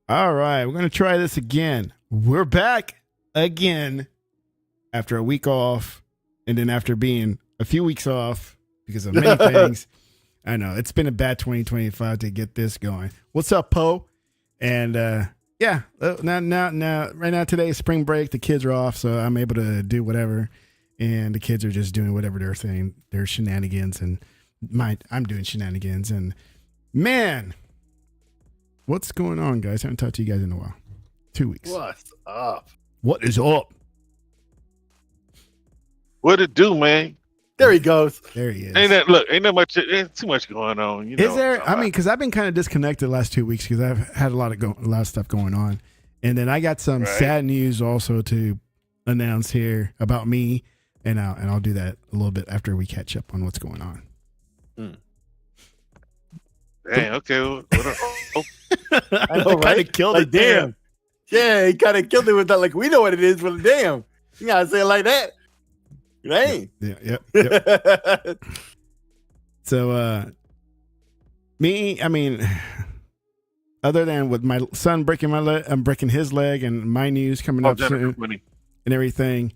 All right, we're going to try this again. We're back again after a week off, and then after being a few weeks off because of many things. I know it's been a bad 2025 to get this going. What's up, Poe? And right now today is spring break. The kids are off, so I'm able to do whatever, and the kids are just doing whatever they're saying. They're shenanigans, and I'm doing shenanigans, and man. What's going on, guys? I haven't talked to you guys in a while. 2 weeks. What's up? What is up? What it do, man? There he goes. There he is. Ain't that much? Ain't too much going on. You know, is there? I mean, because I've been kind of disconnected the last 2 weeks because I've had a lot of stuff going on, and then I got some sad news also to announce here about me, and I'll do that a little bit after we catch up on what's going on. Dang, okay. I know, right? Kind of killed like, it. Damn. Yeah, he kind of killed it with that. Like, we know what it is, but damn, you gotta say it like that. Dang. Yeah. So, me, I mean, other than with my son breaking my leg, I'm breaking his leg, and my news coming up soon and everything.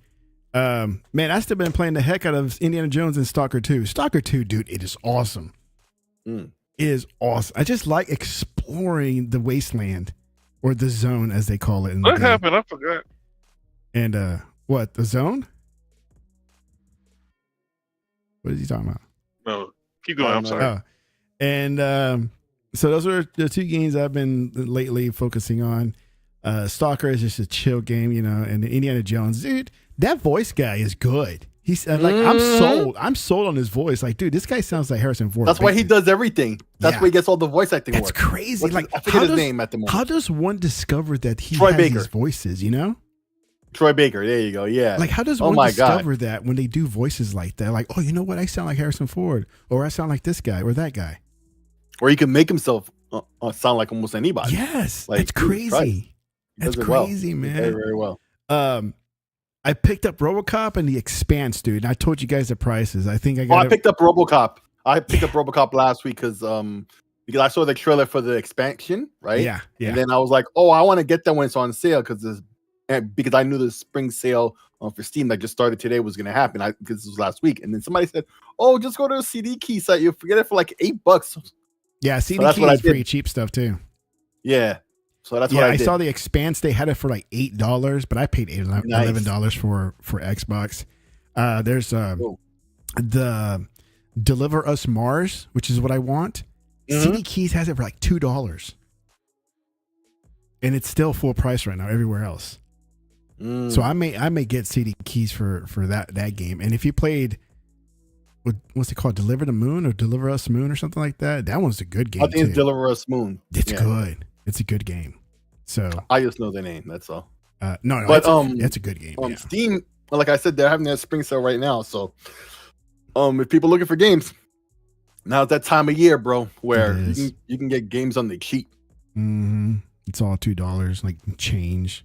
Man, I still been playing the heck out of Indiana Jones and Stalker 2. Stalker 2, dude, it is awesome. It is awesome. I just like exploring the wasteland, or the zone as they call it. In what happened? I forgot. And what, the zone? What is he talking about? No, keep going. I'm sorry. And so those are the two games I've been lately focusing on. Stalker is just a chill game, you know, and Indiana Jones, dude, that voice guy is good. He's like, I'm sold. I'm sold on his voice. Like, dude, this guy sounds like Harrison Ford. That's why he does everything. That's why he gets all the voice acting. That's crazy. Like, I forget his name at the moment. How does one discover that he Troy has Baker. these voices? You know, Troy Baker. There you go. Yeah. Like, how does one discover that when they do voices like that? Like, oh, you know what? I sound like Harrison Ford, or I sound like this guy or that guy. Or he can make himself sound like almost anybody. Yes, like, it's crazy. That's crazy, man. Very, very well. I picked up RoboCop and The Expanse, dude. And I told you guys the prices. I think I picked up RoboCop. I picked up RoboCop last week because I saw the trailer for the expansion, right? Yeah. And then I was like, oh, I want to get that when it's on sale because I knew the spring sale for Steam that just started today was going to happen because this was last week. And then somebody said, oh, just go to a CD key site. You'll forget it for like $8. Yeah, CD key is pretty cheap stuff too. Yeah. So that's what I did. I saw The Expanse. They had it for like $8, but I paid $11 for Xbox. There's the Deliver Us Mars, which is what I want. CD Keys has it for like $2, and it's still full price right now everywhere else. So I may get CD Keys for that game. And if you played, what's it called, Deliver the Moon or Deliver Us Moon or something like that, that one's a good game. I think it's Deliver Us Moon. It's good. It's a good game. So I just know the name. That's all. No, but it's a good game. Steam, like I said, they're having their spring sale right now. So, if people are looking for games, now's that time of year, bro, where you can get games on the cheap. It's all $2, like change.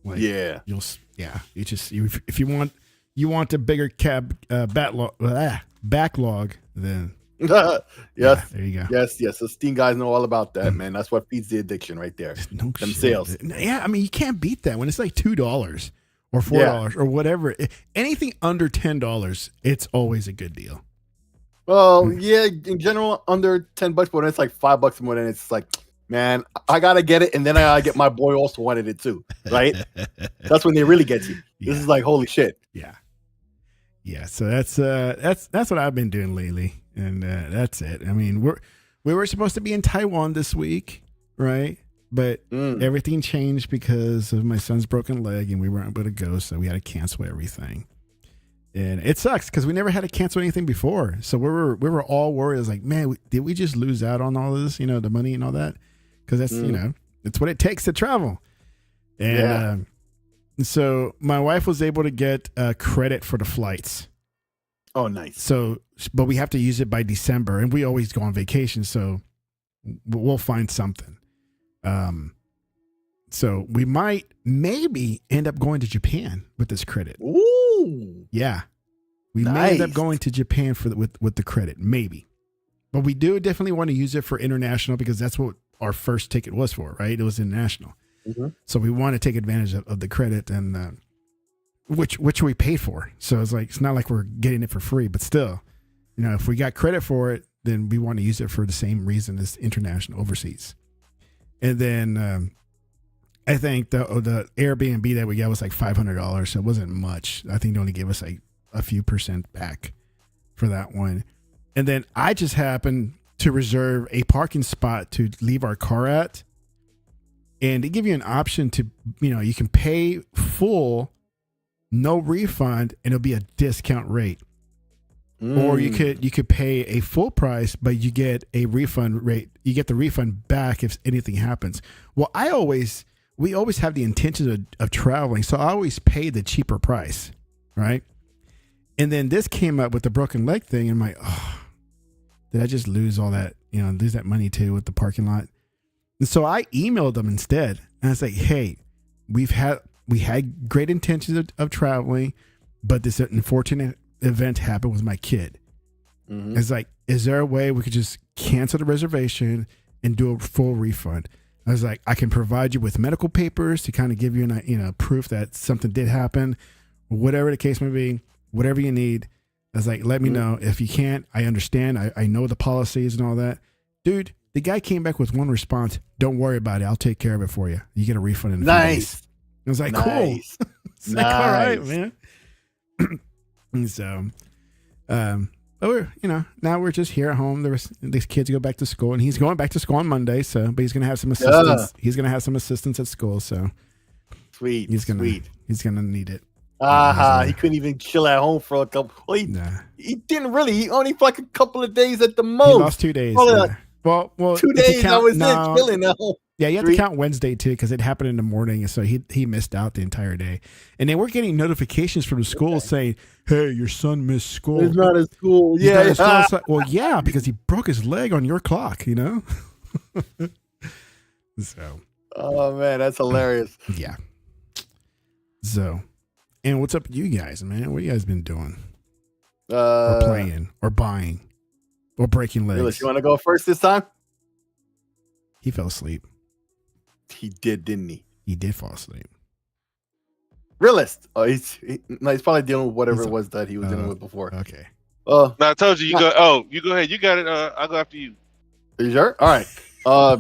Like, if you want a bigger backlog, then. Yes. There you go. Yes. The Steam guys know all about that, man. That's what feeds the addiction right there. No Them sales. Yeah, I mean, you can't beat that when it's like $2 or $4 or whatever. Anything under $10, it's always a good deal. Well, yeah, in general, under $10, but when it's like $5 more, then it's like, man, I gotta get it, and then I gotta get my boy also wanted it too, right? That's when they really get you. Yeah. This is like holy shit. Yeah. So that's what I've been doing lately, and that's it. I mean, we were supposed to be in Taiwan this week, right? But everything changed because of my son's broken leg, and we weren't able to go, so we had to cancel everything. And it sucks because we never had to cancel anything before, so we were all worried. I was like, man, did we just lose out on all of this? The money and all that, because that's it's what it takes to travel. And so my wife was able to get credit for the flights. Oh, nice. So, but we have to use it by December, and we always go on vacation, so we'll find something. So we might maybe end up going to Japan with this credit. Ooh, yeah, we may end up going to Japan with the credit, maybe. But we do definitely want to use it for international because that's what our first ticket was for, right? It was international, so we want to take advantage of the credit, and which we paid for. So it's like it's not like we're getting it for free, but still, if we got credit for it, then we want to use it for the same reason as international overseas. And then I think the Airbnb that we got was like $500, so it wasn't much. I think they only gave us like a few % back for that one. And then I just happened to reserve a parking spot to leave our car at, and they give you an option to, you can pay full, no refund, and it'll be a discount rate. Or you could pay a full price, but you get a refund rate. You get the refund back if anything happens. Well, we always have the intention of traveling, so I always pay the cheaper price, right? And then this came up with the broken leg thing, and I'm like, oh, did I just lose all that, lose that money too with the parking lot? And so I emailed them instead, and I was like, hey, we had great intentions of traveling, but this unfortunate event happened with my kid. It's like, is there a way we could just cancel the reservation and do a full refund? I was like, I can provide you with medical papers to kind of give you an proof that something did happen, whatever the case may be, whatever you need. I was like, let me know. If you can't, I understand. I know the policies and all that. Dude, the guy came back with one response: don't worry about it, I'll take care of it for you. You get a refund in a few days. I was like, cool. It's like, all right, man. And so, but we're, now we're just here at home. These kids go back to school, and he's going back to school on Monday. So, but he's going to have some assistance. He's going to have some assistance at school. So sweet. He's going to need it. He couldn't even chill at home for a couple. Well, he didn't really. He only for like a couple of days at the most. He lost 2 days. Well, 2 days. That was it. Chilling at home. Yeah, you have to count Wednesday too, because it happened in the morning, so he missed out the entire day. And they were getting notifications from the school saying, "Hey, your son missed school." He's not at school. Well, yeah, because he broke his leg on your clock. So. Oh man, that's hilarious. Yeah. So, and what's up with you guys, man? What you guys been doing? Or playing, or buying, or breaking legs? You want to go first this time? He fell asleep. He did, didn't he? He did fall asleep. Realist. Oh, he's probably dealing with whatever it was that he was dealing with before. Okay. No, I told you. You go. Oh, you go ahead. You got it. I'll go after you. Are you sure? All right. I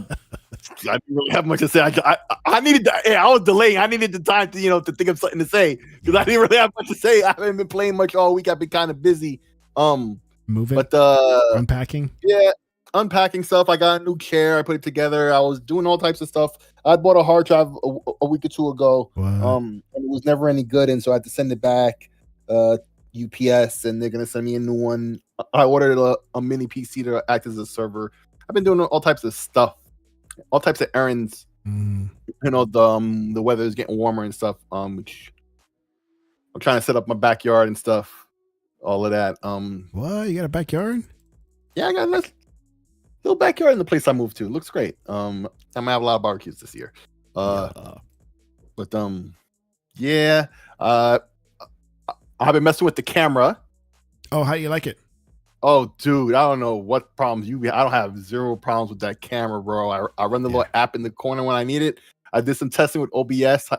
didn't really have much to say. I needed. I was delaying. I needed the time to think of something to say because I didn't really have much to say. I haven't been playing much all week. I've been kind of busy. Moving. But unpacking. Yeah. Unpacking stuff. I got a new chair. I put it together. I was doing all types of stuff. I bought a hard drive a week or two ago. Wow. And it was never any good, and so I had to send it back. UPS, and they're gonna send me a new one. I ordered a mini PC to act as a server. I've been doing all types of stuff, all types of errands. The weather is getting warmer and stuff. Which I'm trying to set up my backyard and stuff. All of that. What? You got a backyard? Yeah, I got a little backyard in the place I moved to. Looks great. I'm gonna have a lot of barbecues this year. But yeah. I've been messing with the camera. Oh, how do you like it? Oh, dude, I don't know what problems I don't have zero problems with that camera, bro. I run the little app in the corner when I need it. I did some testing with OBS.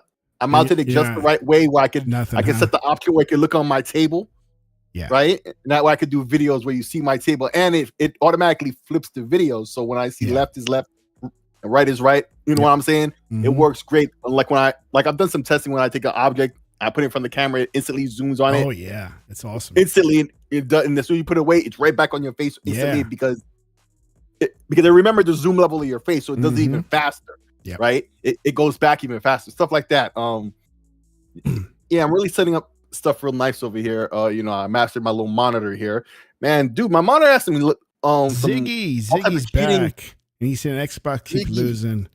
I mounted it just the right way where I could set the option where I could look on my table. Yeah. Right. And that way I could do videos where you see my table, and it automatically flips the videos. So when I see left is left and right is right, you know what I'm saying? Mm-hmm. It works great. Like when I've done some testing when I take an object, I put it in front of the camera, it instantly zooms on it. Oh yeah, it's awesome. Instantly, it does, and as soon as you put it away, it's right back on your face instantly because it remembered the zoom level of your face, so it does it even faster. Yeah. Right. It goes back even faster. Stuff like that. Yeah, I'm really setting up stuff real nice over here. I mastered my little monitor here. Man, dude, my monitor has some Ziggy's back. And he's saying Xbox keep losing.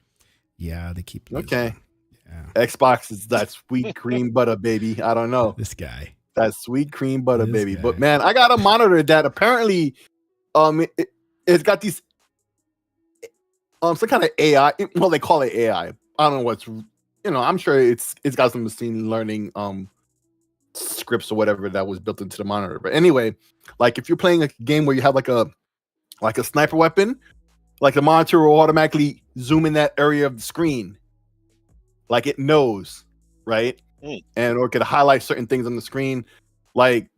Yeah, they keep losing. Okay. Yeah. Xbox is that sweet cream butter, baby. I don't know. This guy. That sweet cream butter, baby. But man, I got a monitor that apparently it's got these some kind of AI. Well, they call it AI. I don't know what's I'm sure it's got some machine learning scripts or whatever that was built into the monitor. But anyway, like if you're playing a game where you have like a sniper weapon, like the monitor will automatically zoom in that area of the screen. Like it knows, right? And or it could highlight certain things on the screen. Like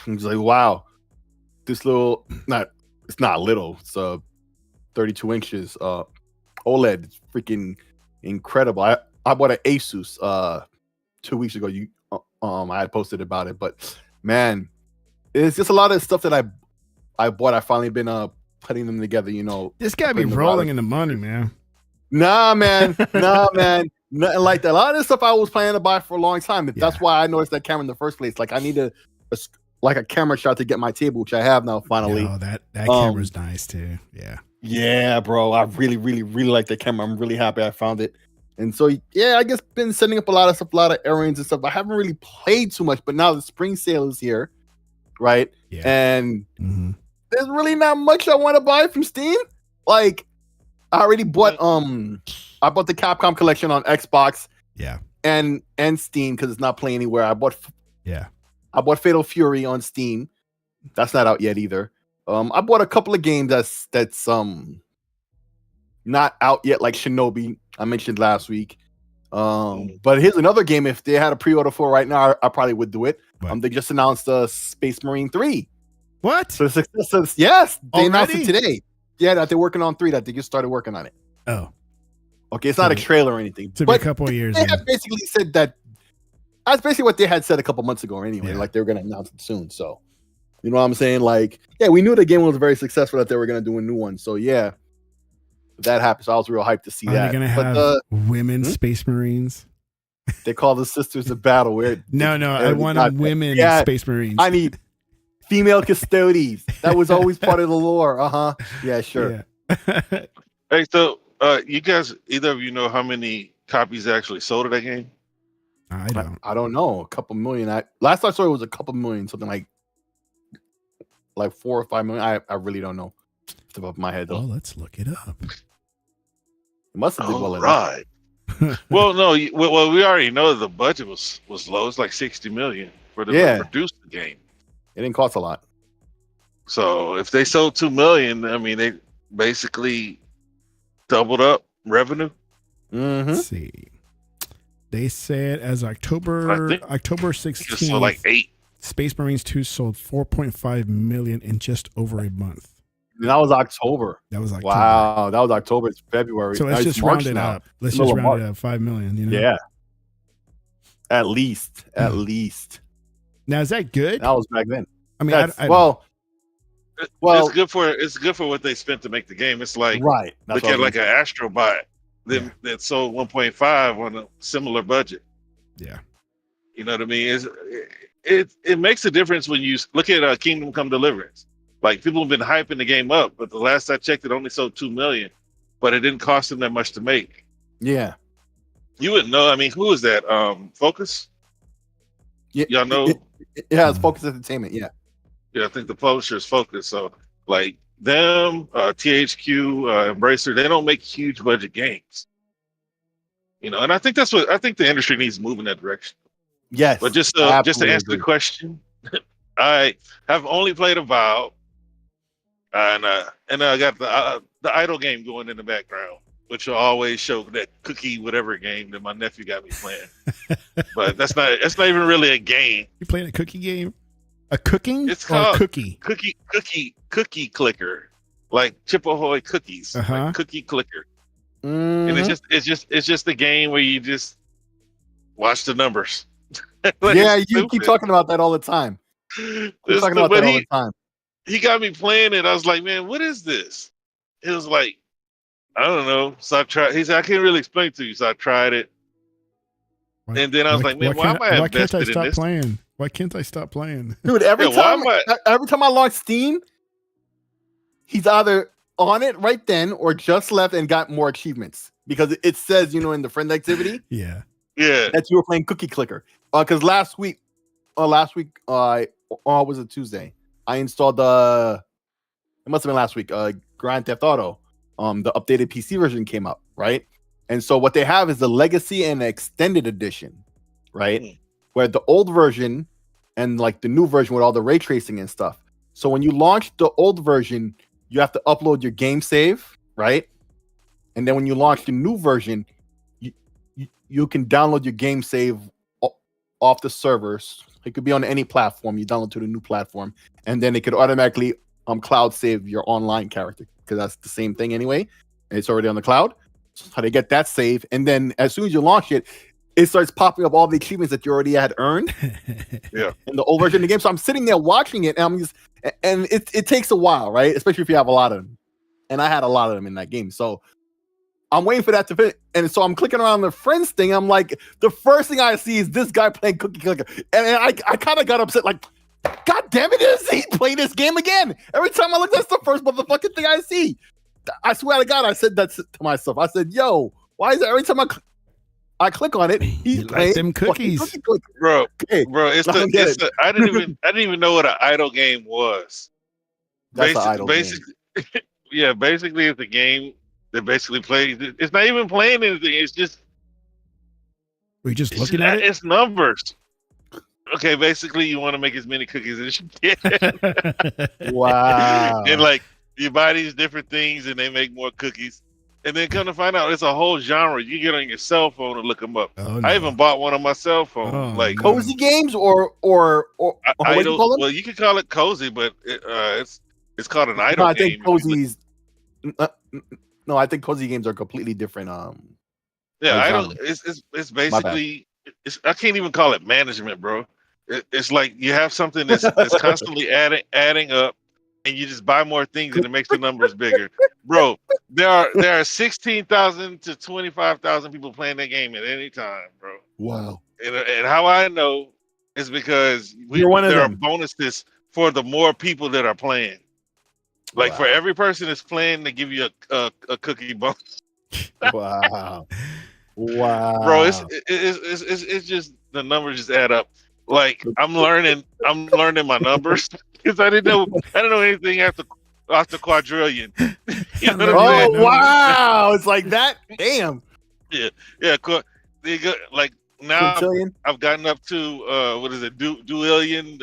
it's like, wow, this little it's not little, it's 32 inches OLED. It's freaking incredible. I bought an Asus 2 weeks ago. I had posted about it, but man, it's just a lot of stuff that I bought. I finally been putting them together. This guy be rolling in the money, man. Nah, man, nothing like that. A lot of this stuff I was planning to buy for a long time. That's why I noticed that camera in the first place. Like I needed a camera shot to get my table, which I have now finally. Oh, that camera's nice too. Yeah, bro. I really, really, really like that camera. I'm really happy I found it. And so, yeah, I guess been setting up a lot of stuff, a lot of errands and stuff. I haven't really played too much, but now the spring sale is here, right? Yeah. And there's really not much I want to buy from Steam. Like, I already bought I bought the Capcom collection on Xbox, and Steam because it's not playing anywhere. I bought Fatal Fury on Steam. That's not out yet either. I bought a couple of games that's not out yet, like Shinobi I mentioned last week. But here's another game. If they had a pre-order for right now, I probably would do it. They just announced Space Marine 3. What? So yes, they announced it today. Yeah, that they're working on 3. That they just started working on it. Oh, okay. It's not a trailer or anything. Took a couple of years. They have basically said that. That's basically what they had said a couple months ago. Anyway, like they were going to announce it soon. So, you know what I'm saying? Like, yeah, we knew the game was very successful. That they were going to do a new one. So yeah. That happened, so I was real hyped to see that. Are they gonna have women Space Marines? They call the Sisters of Battle. No, I want women Space Marines. I need female custodies. That was always part of the lore. Yeah, sure. Yeah. Hey, so you guys, either of you know how many copies actually sold of that game? I don't know. A couple million. Last I saw it was a couple million, something like 4 or 5 million. I really don't know. Off the top of my head, though. Well, let's look it up. It must have been well right. Well, no. Well, we already know the budget was low. It's like 60 million for them to produce the game. It didn't cost a lot. So if they sold 2 million, I mean, they basically doubled up revenue. Let's see. They said as October 16th, so like 8. Space Marines 2 sold 4.5 million in just over a month. And that was October. Wow, that was October. It's February. So let's just round it up. Let's just round it up 5 million. Yeah. At least. Now is that good? That was back then. I mean, it's good for what they spent to make the game. It's like look at like an Astrobot that sold 1.5 on a similar budget. Yeah. You know what I mean? It makes a difference when you look at Kingdom Come Deliverance. Like people have been hyping the game up, but the last I checked, it only sold 2 million, but it didn't cost them that much to make. Yeah, you wouldn't know. I mean, who is that? Focus. Yeah, y'all know. It's Focus Entertainment. Yeah, I think the publisher is Focus. So like them, THQ, Embracer, they don't make huge budget games. And I think that's what the industry needs to move in that direction. Yes, but just to answer the question, I have only played Avowed. And I got the idle game going in the background. which will always show that cookie whatever game that my nephew got me playing. But that's not even really a game. You playing a cookie game? A cooking? It's or a called cookie? Cookie clicker, like Chip Ahoy cookies, like cookie clicker. And it's just a game where you just watch the numbers. Like, yeah, you keep talking about that all the time. He got me playing it. I was like, man, what is this? It was like, I don't know. So I tried. He said, I can't really explain it to you. So I tried it. And then I was like, man, why am I invested in this? Why can't I stop playing? Dude, every time I launch Steam, he's either on it right then or just left and got more achievements. Because it says, in the friend activity. Yeah. That you were playing Cookie Clicker. Because last week, was it Tuesday? I installed it must have been last week, Grand Theft Auto. The updated PC version came out, right? And so what they have is the Legacy and Extended Edition, right? Where the old version and like the new version with all the ray tracing and stuff. So when you launch the old version, you have to upload your game save, right? And then when you launch the new version, you can download your game save off the servers. It could be on any platform. You download to the new platform, and then it could automatically cloud save your online character because that's the same thing anyway. And it's already on the cloud. So how they get that save, and then as soon as you launch it, it starts popping up all the achievements that you already had earned. Yeah, in the old version of the game. So I'm sitting there watching it, and it takes a while, right? Especially if you have a lot of them. And I had a lot of them in that game, so I'm waiting for that to finish. And so I'm clicking around the friends thing. I'm like, the first thing I see is this guy playing Cookie Clicker. And I kind of got upset, like, God damn it, is he playing this game again? Every time I look, that's the first motherfucking thing I see. I swear to God, I said that to myself. I said, yo, why is it every time I click on it, he's playing them cookies. Bro, I didn't even know what an idle game was. That's an idle game. Yeah, basically it's a game that basically plays. It's not even playing anything. It's just we're just looking at it. It's numbers. Okay, basically you want to make as many cookies as you can. Wow. And like you buy these different things and they make more cookies. And then come to find out it's a whole genre. You get on your cell phone and look them up. Oh, no. I even bought one on my cell phone. Like cozy games or what do you call them? Well, you can call it cozy, but it's called an idle I game. think cozy's no, I think cozy games are completely different. Yeah, idle. It's basically. I can't even call it management, bro. It's like you have something that's constantly adding up, and you just buy more things, and it makes the numbers bigger, bro. There are 16,000 to 25,000 people playing that game at any time, bro. Wow. And how I know is because there are bonuses for the more people that are playing. Like for every person that's playing, they give you a cookie bonus. Wow. Wow. Bro, it's just the numbers just add up. Like I'm learning my numbers because I didn't know anything off the quadrillion. You know what I'm saying? Wow. It's like that. Damn. Yeah. Like now I've gotten up to what is it? Duillion,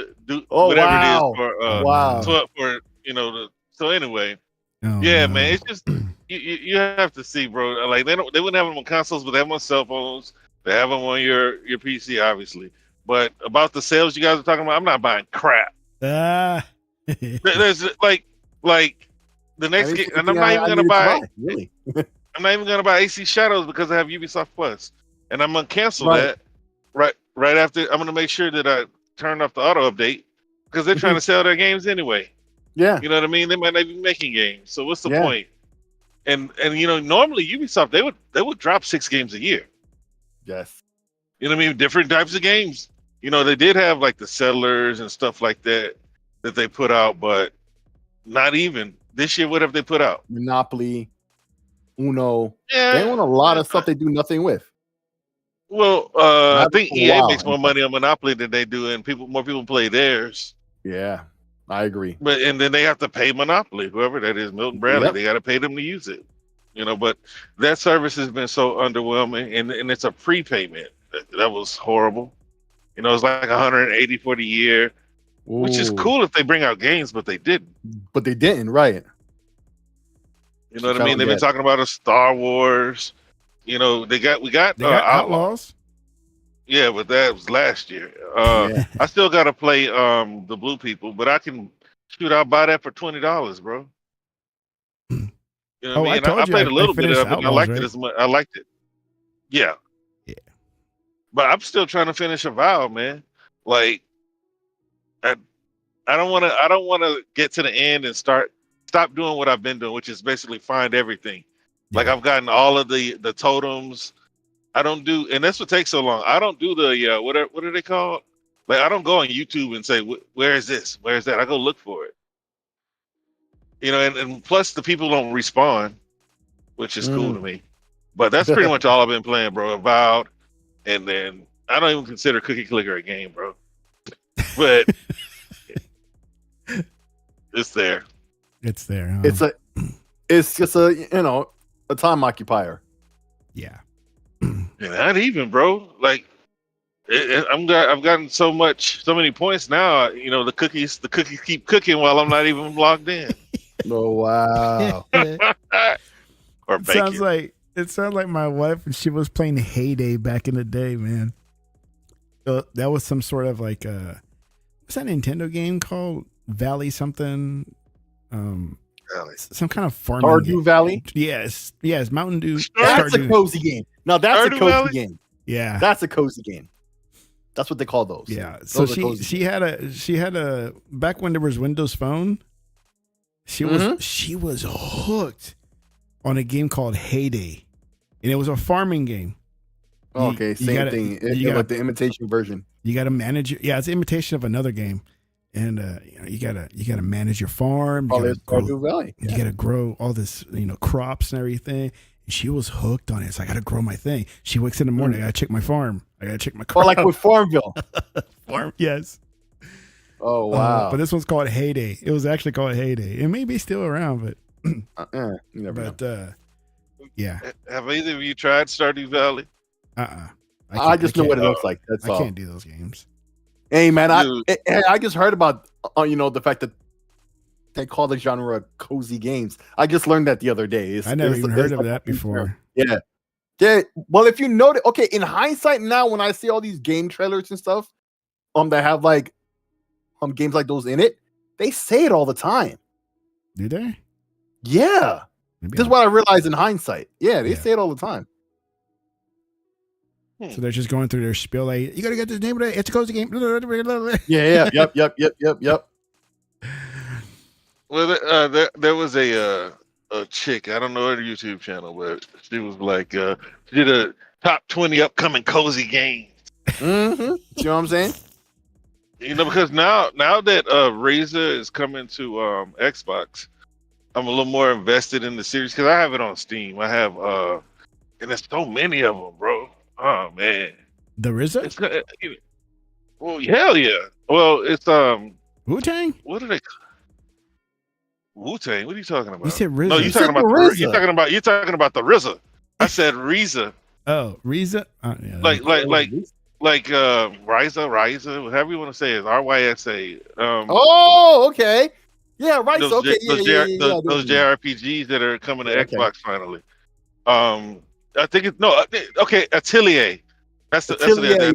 whatever it is for so anyway. Man, it's just you have to see, bro. Like they wouldn't have them on consoles, but they have them on cell phones. They have them on your PC, obviously. But about the sales you guys are talking about, I'm not buying crap. There's like the next game, and I'm not even gonna buy. Really? I'm not even gonna buy AC Shadows because I have Ubisoft Plus, and I'm gonna cancel that right after. I'm gonna make sure that I turn off the auto update because they're trying to sell their games anyway. Yeah, you know what I mean. They might not be making games, so what's the point? And normally Ubisoft they would drop 6 games a year. Yes, you know what I mean. Different types of games. They did have like the Settlers and stuff like that they put out, but not even this year. What have they put out? Monopoly, Uno. Yeah, they own a lot of stuff they do nothing with. Well, I think EA makes more money on Monopoly than they do, and more people play theirs. Yeah, I agree. And then they have to pay Monopoly, whoever that is, Milton Bradley. Yep. They got to pay them to use it. But that service has been so underwhelming, and it's a prepayment. That was horrible. It's like $180 for the year, which is cool if they bring out games, but they didn't. Right? You know what I mean? They've been talking about a Star Wars. You know, we got Outlaws. Yeah, but that was last year. I still gotta play the Blue People, but I can I'll buy that for $20, bro. You know what I mean? I played a little bit of it, and I liked it as much. I liked it. Yeah. Yeah. But I'm still trying to finish Avowed, man. Like, I don't want to get to the end and stop doing what I've been doing, which is basically find everything. Yeah. Like I've gotten all of the totems. I don't do, and that's what takes so long. I don't do the what are they called? Like I don't go on YouTube and say where is this, where is that. I go look for it. You know, and plus the people don't respawn, which is cool to me. But that's pretty much all I've been playing, bro. Avowed, and then I don't even consider Cookie Clicker a game, bro. But it's there. It's there. Huh? It's just a time occupier. Yeah. Yeah, not even, bro. Like I've gotten so many points now. You know, the cookies keep cooking while I'm not even logged in. Oh wow! Or bacon. It sounds like my wife, and she was playing Heyday back in the day, man. That was some sort of like what's that Nintendo game called? Valley something. Some kind of farming Stardew game. Valley. Yes, Mountain Dew. That's a cozy game. Now that's a cozy game. Yeah, that's a cozy game. That's what they call those. Yeah. So she had a back when there was Windows Phone. She was hooked on a game called Heyday, and it was a farming game. Okay, same thing. You got the imitation version. You got to manage. It's an imitation of another game. And you gotta manage your farm. You gotta grow all this, crops and everything. And she was hooked on it. So I gotta grow my thing. She wakes in the morning. I gotta check my farm. I gotta check my crop. Or like with Farmville. Yes. Oh wow! But this one's called Heyday. It was actually called Heyday. It may be still around, but you never know. Yeah. Have either of you tried Stardew Valley? I just know what it looks like. That's all. I can't do those games. Hey man, I just heard about the fact that they call the genre cozy games. I just learned that the other day. I never even heard of that before. Yeah. Well, if you notice, okay, in hindsight now, when I see all these game trailers and stuff, that have like games like those in it, they say it all the time. Do they? Yeah. This is what I realized in hindsight. Yeah, they say it all the time. So they're just going through their spiel. Like, you got to get this name of it. It's a cozy game. Yeah. Yep. Well, there was a chick. I don't know her YouTube channel, but she was like, she did a top 20 upcoming cozy games. Mm-hmm. You know what I'm saying? Because now that Razer is coming to Xbox, I'm a little more invested in the series because I have it on Steam. I have, and there's so many of them, bro. Oh man, the RZA? Well, hell yeah. Well, it's Wu-Tang. What are they? Wu-Tang. What are you talking about? You said RZA. No, you're talking about the RZA. I said Reza. Oh, Reza. Yeah, like Ryza, whatever you want to say is RYSA. Oh, okay. Yeah, right. Those JRPGs that are coming to Xbox finally. I think it's Atelier. That's Atelier.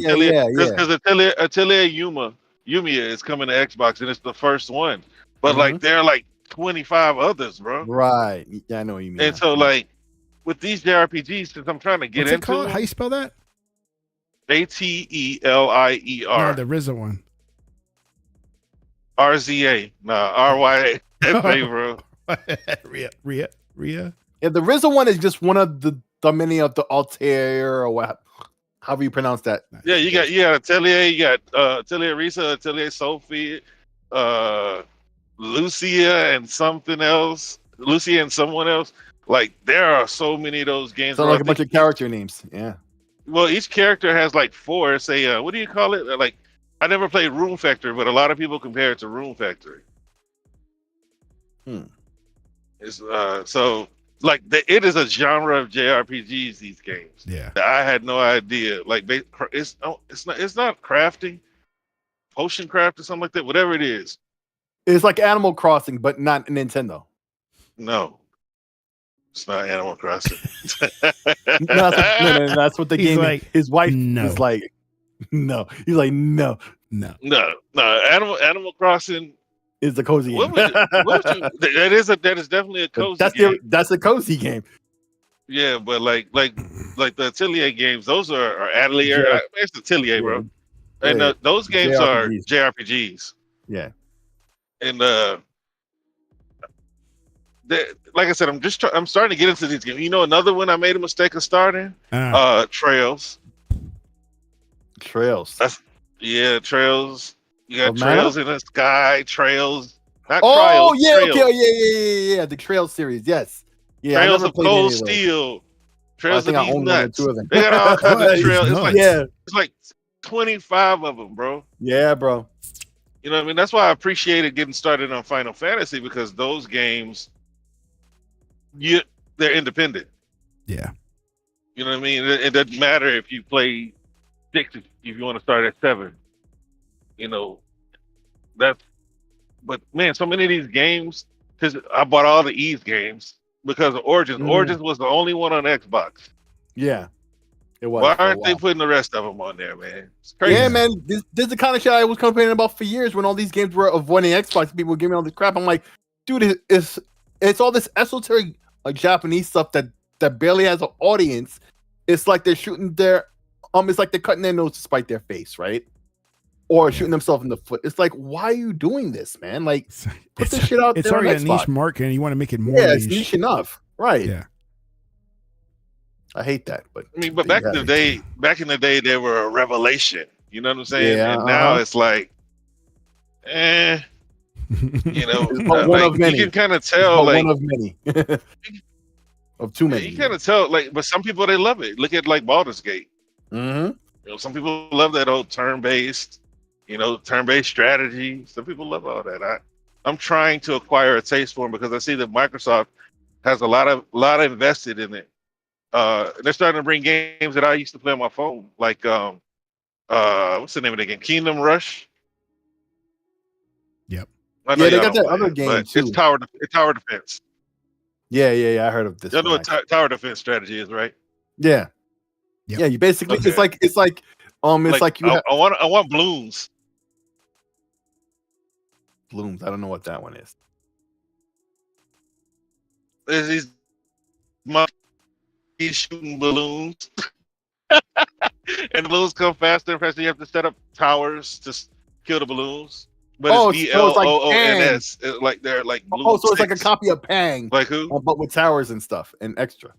Because Atelier Yumiya is coming to Xbox, and it's the first one. But like there are like 25 others, bro. Right. Yeah, I know what you mean. And so like with these JRPGs, since I'm trying to get into it called? How you spell that? ATELIER. No, the RZA one. RZA. Nah, RYA, bro. Ria. Yeah, the RZA one is just one of the many of the Altair or however you pronounce that. Yeah, you got Atelier, you got Atelier Risa, Atelier Sophie, Lucia and something else. Lucia and someone else. Like there are so many of those games. So like a bunch of character names. Yeah. Well, each character has like 4. Say, what do you call it? Like, I never played Room Factory, but a lot of people compare it to Room Factory. It's so like it is a genre of JRPGs. These games. Yeah. That I had no idea. Like it's not crafting, potion craft or something like that. Whatever it is. It's like Animal Crossing, but not Nintendo. No. It's not Animal Crossing. That's what the He's game. like, His wife no. is like, no. He's like, no. No. No. Animal Crossing. Is the cozy game. That is definitely a cozy game. That's a cozy game. Yeah, but like the Atelier games, those are Atelier. Yeah. It's Atelier, bro. Yeah. And those games are JRPGs. Yeah. And like I said, I'm starting to get into these games. You know, another one I made a mistake of starting. Trails. Trails. Trails. You got Of Trails Mana? in the Sky. Trails. Not Oh Trials. yeah, Trails. okay, yeah. The Trails series, yes. Yeah, Trails I never of played any Cold of those. Steel. I Trails think of I these own one or nuts. two of them. They got all kinds What? of trails. It's Nuts. like 25 of them, bro. Yeah, bro. You know what I mean? That's why I appreciated getting started on Final Fantasy, because those games, they're independent. Yeah. You know what I mean? It doesn't matter if you play 6, if you want to start at 7. You know, but man, so many of these games, because I bought all the Ease games because of Origins. Origins was the only one on Xbox. Yeah. It was. Why aren't they putting the rest of them on there, man? It's crazy. Yeah, man. This is the kind of shit I was complaining about for years when all these games were avoiding Xbox. People were giving me all this crap. I'm like, dude, it's all this esoteric Japanese stuff that barely has an audience. It's like they're shooting it's like they're cutting their nose to spite their face, right? Or shooting themselves in the foot. It's like, why are you doing this, man? Like, put this shit out It's there on already a Xbox. niche market, and you want to make it more Yeah, it's niche. niche enough, right? Yeah. I hate that, but I mean, but back in the day, they were a revelation. You know what I'm saying? Yeah, and now it's like, you know, It's but one like, of many. you can kind of It's tell, but like, one of many, of too many. you kind of tell, like, but some people, they love it. Look at like Baldur's Gate. Mm-hmm. You know, some people love that old turn-based strategy. Some people love all that. I'm trying to acquire a taste for them because I see that Microsoft has a lot of invested in it. They're starting to bring games that I used to play on my phone, like what's the name of the game? Kingdom Rush. Yep. I know Yeah, they y'all got don't that play other it, game but too. It's tower defense. Yeah. I heard of this. You know one, what tower defense strategy is, right? Yeah. Yep. Yeah, you basically Okay. it's like you have I want balloons. blooms. I don't know what that one is. There's these monkeys shooting balloons, and the balloons come faster and faster. You have to set up towers to kill the balloons. But Oh, it's so it's like BLOONS. Like they're like balloon Oh, so it's like a sticks. copy of Pang, Like who? but with towers and stuff and extra.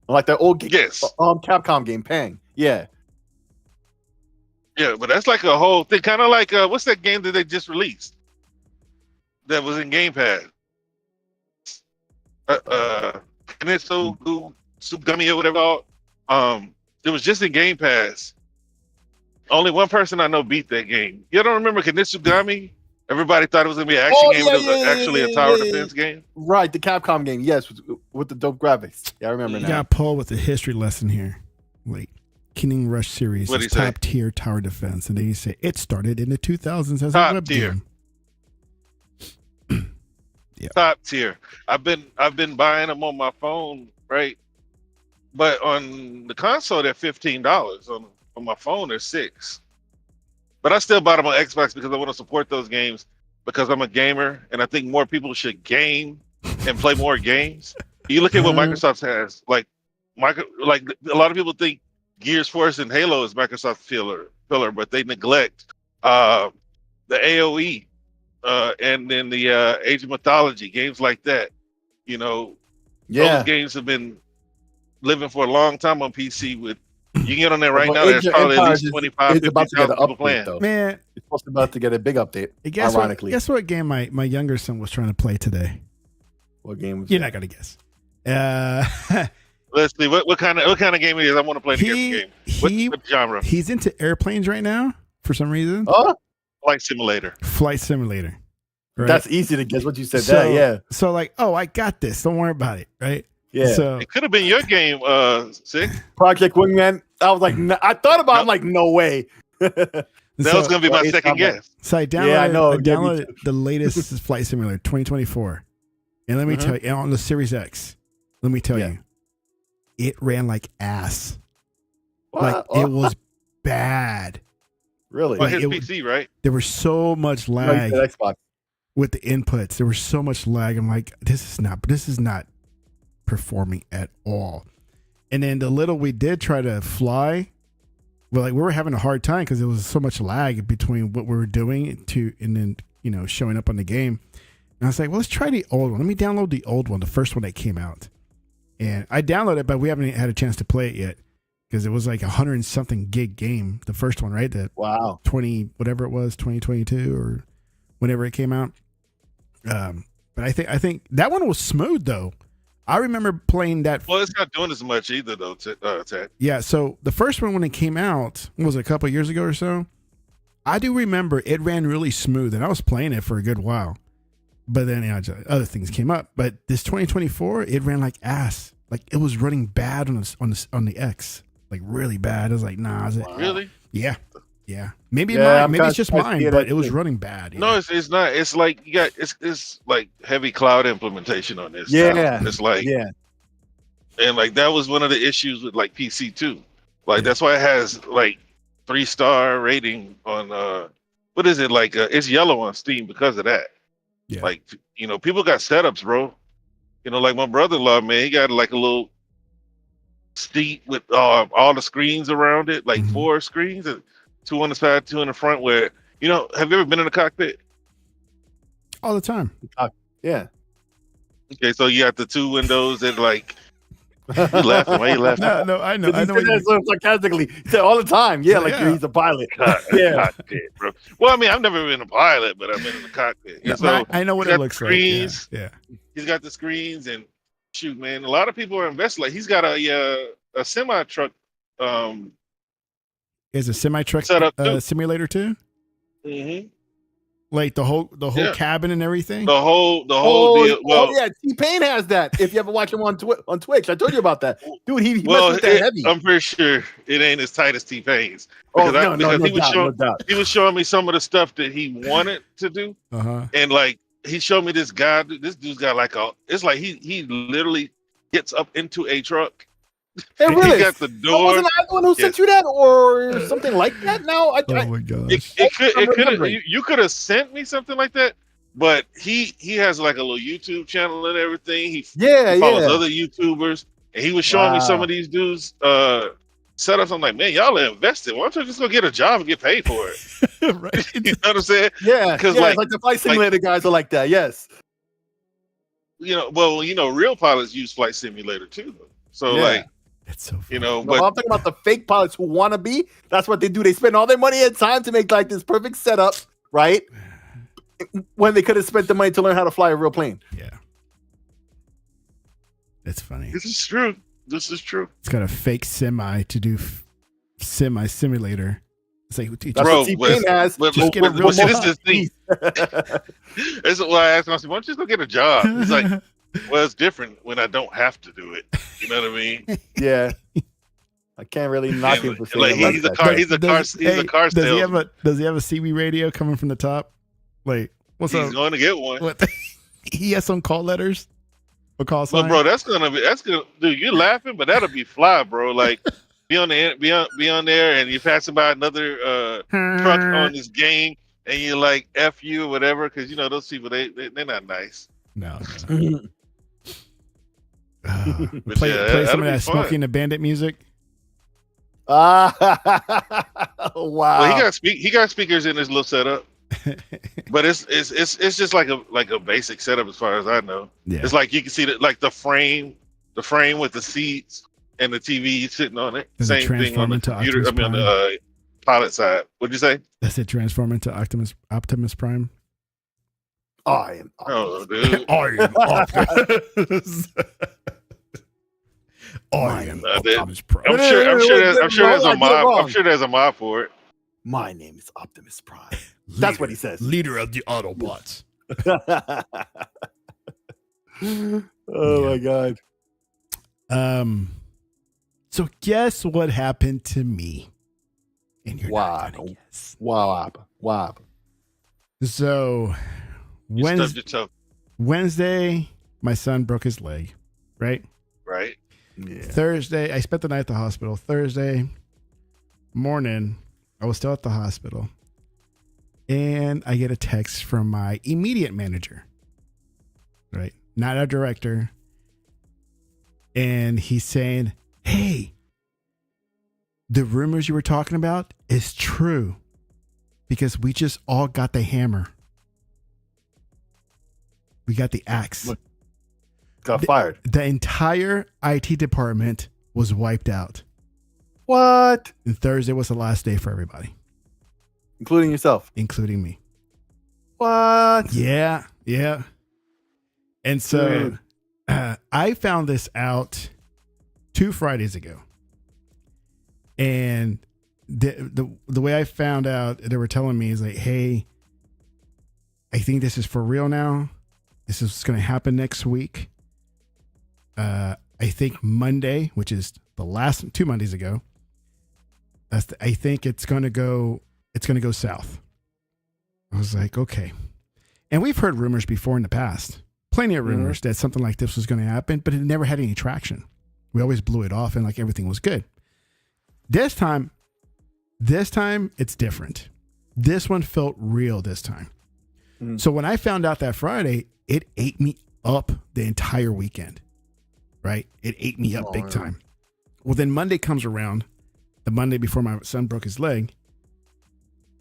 Like the old Yes. Capcom game, Pang. Yeah. Yeah, but that's like a whole thing. Kind of like what's that game that they just released that was in Game Pass? Kenitsu Sugami or whatever. It was just in Game Pass. Only one person I know beat that game. You don't remember Kenitsugami? Everybody thought it was gonna be an action game, but it was actually a tower defense game. Right, the Capcom game, yes, with the dope graphics. Yeah, I remember You now. got Paul with a history lesson here. Like, Kingdom Rush series What'd is he say? top tier tower defense, and then you say it started in the 2000s as Top a web tier. game. Top tier. I've been buying them on my phone, right? But on the console, they're $15. On my phone, they're $6. But I still bought them on Xbox because I want to support those games because I'm a gamer and I think more people should game and play more games. You look at what Microsoft has, like a lot of people think Gears Force and Halo is Microsoft's pillar, but they neglect the AOE and then the Age of Mythology, games like that. You know, those games have been living for a long time on PC. With you can get on there right But now. There's Age of probably at Empires least 25, is about to get 50,000 an people update, playing. though. Man, It's supposed to about to get a big update. guess Ironically, what game my younger son was trying to play today? what game was You're that? not gonna guess. Let's see what kind of game it is. I want to play the game. What genre? He's into airplanes right now for some reason. Oh, Flight Simulator. Flight Simulator. Right? that's easy to guess what you said. So- That yeah, So like, oh, I got this. Don't worry about it. Right. yeah. So It could have been your game, Sick. Project Wingman. I was like, I thought about. It, I'm like, no way. That was going to be my it's second not guess. So I downloaded, Yeah, I know. I Yeah, me downloaded the latest Flight Simulator 2024. And let me tell you, on the Series X. let me tell Yeah. you, it ran like ass. What? Like it was bad. Really? Well, Like, his it- PC, right? There was so much No, you lag said Xbox. with the inputs. There was so much lag. I'm like, this is not performing at all. And then the little we did try to fly, well, like we were having a hard time because there was so much lag between what we were doing and then showing up on the game. And I was like, well, let's try the old one. Let me download the old one, the first one that came out. And I downloaded it, but we haven't had a chance to play it yet because it was like 100 and something gig game, the first one, right? The Wow. 2022 or whenever it came out. But I think that one was smooth though. I remember playing that. Well, it's not doing as much either, though, Ted. Yeah. So the first one when it came out, was it a couple of years ago or so? I do remember it ran really smooth, and I was playing it for a good while. But then other things came up. But this 2024, it ran like ass. Like it was running bad on the X, like really bad. I was like, nah. Really? Yeah. Maybe Yeah, I'm maybe it's kinda just surprised to mine, hear but that it was too. running bad. No, it's not. It's like you got it's like heavy cloud implementation on this. Yeah. now. It's like Yeah. and like that was one of the issues with like PC too. Like that's why it has like 3-star rating on what is it like? It's yellow on Steam because of that. Yeah. Like people got setups, bro. Like my brother-in-law, man, he got like a little seat with all the screens around it, like Mhm. 4 screens, and 2 on the side, 2 in the front. Where have you ever been in a cockpit? all the time. Yeah. Okay, so you got the 2 windows that like you laughing. Why you laughing? No, I know. He I said know. What you that so sarcastically. He said all the time. Yeah, like Yeah. he's a pilot. Yeah. Yeah. Cockpit, bro. Well, I mean, I've never been a pilot, but I've been in the cockpit. Yeah, And so I know what he's it got looks screens. like. Yeah. He's got the screens, and shoot, man, a lot of people are invested. Like he's got a semi truck Is a semi truck Set up too. simulator too? mhm. Like the whole Yeah. cabin and everything. the whole deal. Well, yeah, T-Pain has that. If you ever watch him on Twitch, I told you about that, dude. He well, messes with that heavy. I'm pretty sure it ain't as tight as T-Pain's. Oh because no, he was doubt, showing no doubt. he was showing me some of the stuff that he wanted to do. And like he showed me this guy. This dude's got like it's like he literally gets up into a truck. Hey, He really? got the door. Wasn't I the one who sent you that, or something like that? No, Oh my gosh. It I'm could remembering. you could have sent me something like that, but he has like a little YouTube channel and everything. He follows other YouTubers, and he was showing me some Wow. of these dudes setups. I'm like, man, y'all are invested. Why don't you just go get a job and get paid for it? Right. You know what I'm saying? Yeah, 'Cause, yeah, like- it's like the flight simulator guys are like that. Yes. Real pilots use Flight Simulator too. So Yeah. like, That's so funny. No, but I'm talking about the fake pilots who want to be. That's what they do. They spend all their money and time to make like this perfect setup, right? When they could have spent the money to learn how to fly a real plane. Yeah. That's funny. this is true. This is true. It's got a fake semi to do semi simulator. It's like That's Bro, what T-Pain has. But Just get a real see, this mod. is the thing. This is why I asked him. I said, "Why don't you just go get a job?" He's like, "Well, it's different when I don't have to do it." You know what I mean? Yeah. I can't really knock him for saying Like it like he's a that. car. He's a car. Does- He's a car does he have salesman. does he have a CB radio coming from the top? Like, what's He's up? going to get one. What? He has some call letters or call Well, signs. bro, that's gonna. Dude, you're laughing, but that'll be fly, bro. Like be on there, and you're passing by another truck on this game, and you're like F you or whatever, because those people they're not nice. No. But Play yeah, some that'll of be that fun. Smoking the Bandit music. Wow. Well, he got speakers in his little setup, but it's just like a basic setup as far as I know. Yeah. It's like you can see the frame with the seats and the TV sitting on it. Does it Same thing on transform the into computer. Optimus On the pilot side. What'd you say? Does it transform into Optimus Prime? I am. Oh, dude. I am Optimus. I am Nah, that- Optimus Prime. I'm sure there's a I did it mob. wrong. I'm sure there's a mob for it. My name is Optimus Prime. That's what he says. Leader of the Autobots. Oh my god. So guess what happened to me? And you're not gonna guess. Wow. So You stubbed your toe. Wednesday, my son broke his leg, right? right? Yeah. Thursday, I spent the night at the hospital. Thursday morning, I was still at the hospital. And I get a text from my immediate manager, right? Not our director. And he's saying, hey, the rumors you were talking about is true because we just all got the hammer. We got the axe. What? Got fired. The entire IT department was wiped out. What? And Thursday was the last day for everybody, Including yourself. including me. What? Yeah. And so I found this out 2 Fridays ago. And the way I found out, they were telling me is like, hey, I think this is for real now. This is going to happen next week. I think Monday, which is the last 2 Mondays ago, I think it's going to go south. I was like, okay. And we've heard rumors before in the past, plenty of rumors that something like this was going to happen, but it never had any traction. We always blew it off and like everything was good. This time it's different. This one felt real this time. So when I found out that Friday, it ate me up the entire weekend, right? It ate me up big time. Well, then Monday comes around, the Monday before my son broke his leg,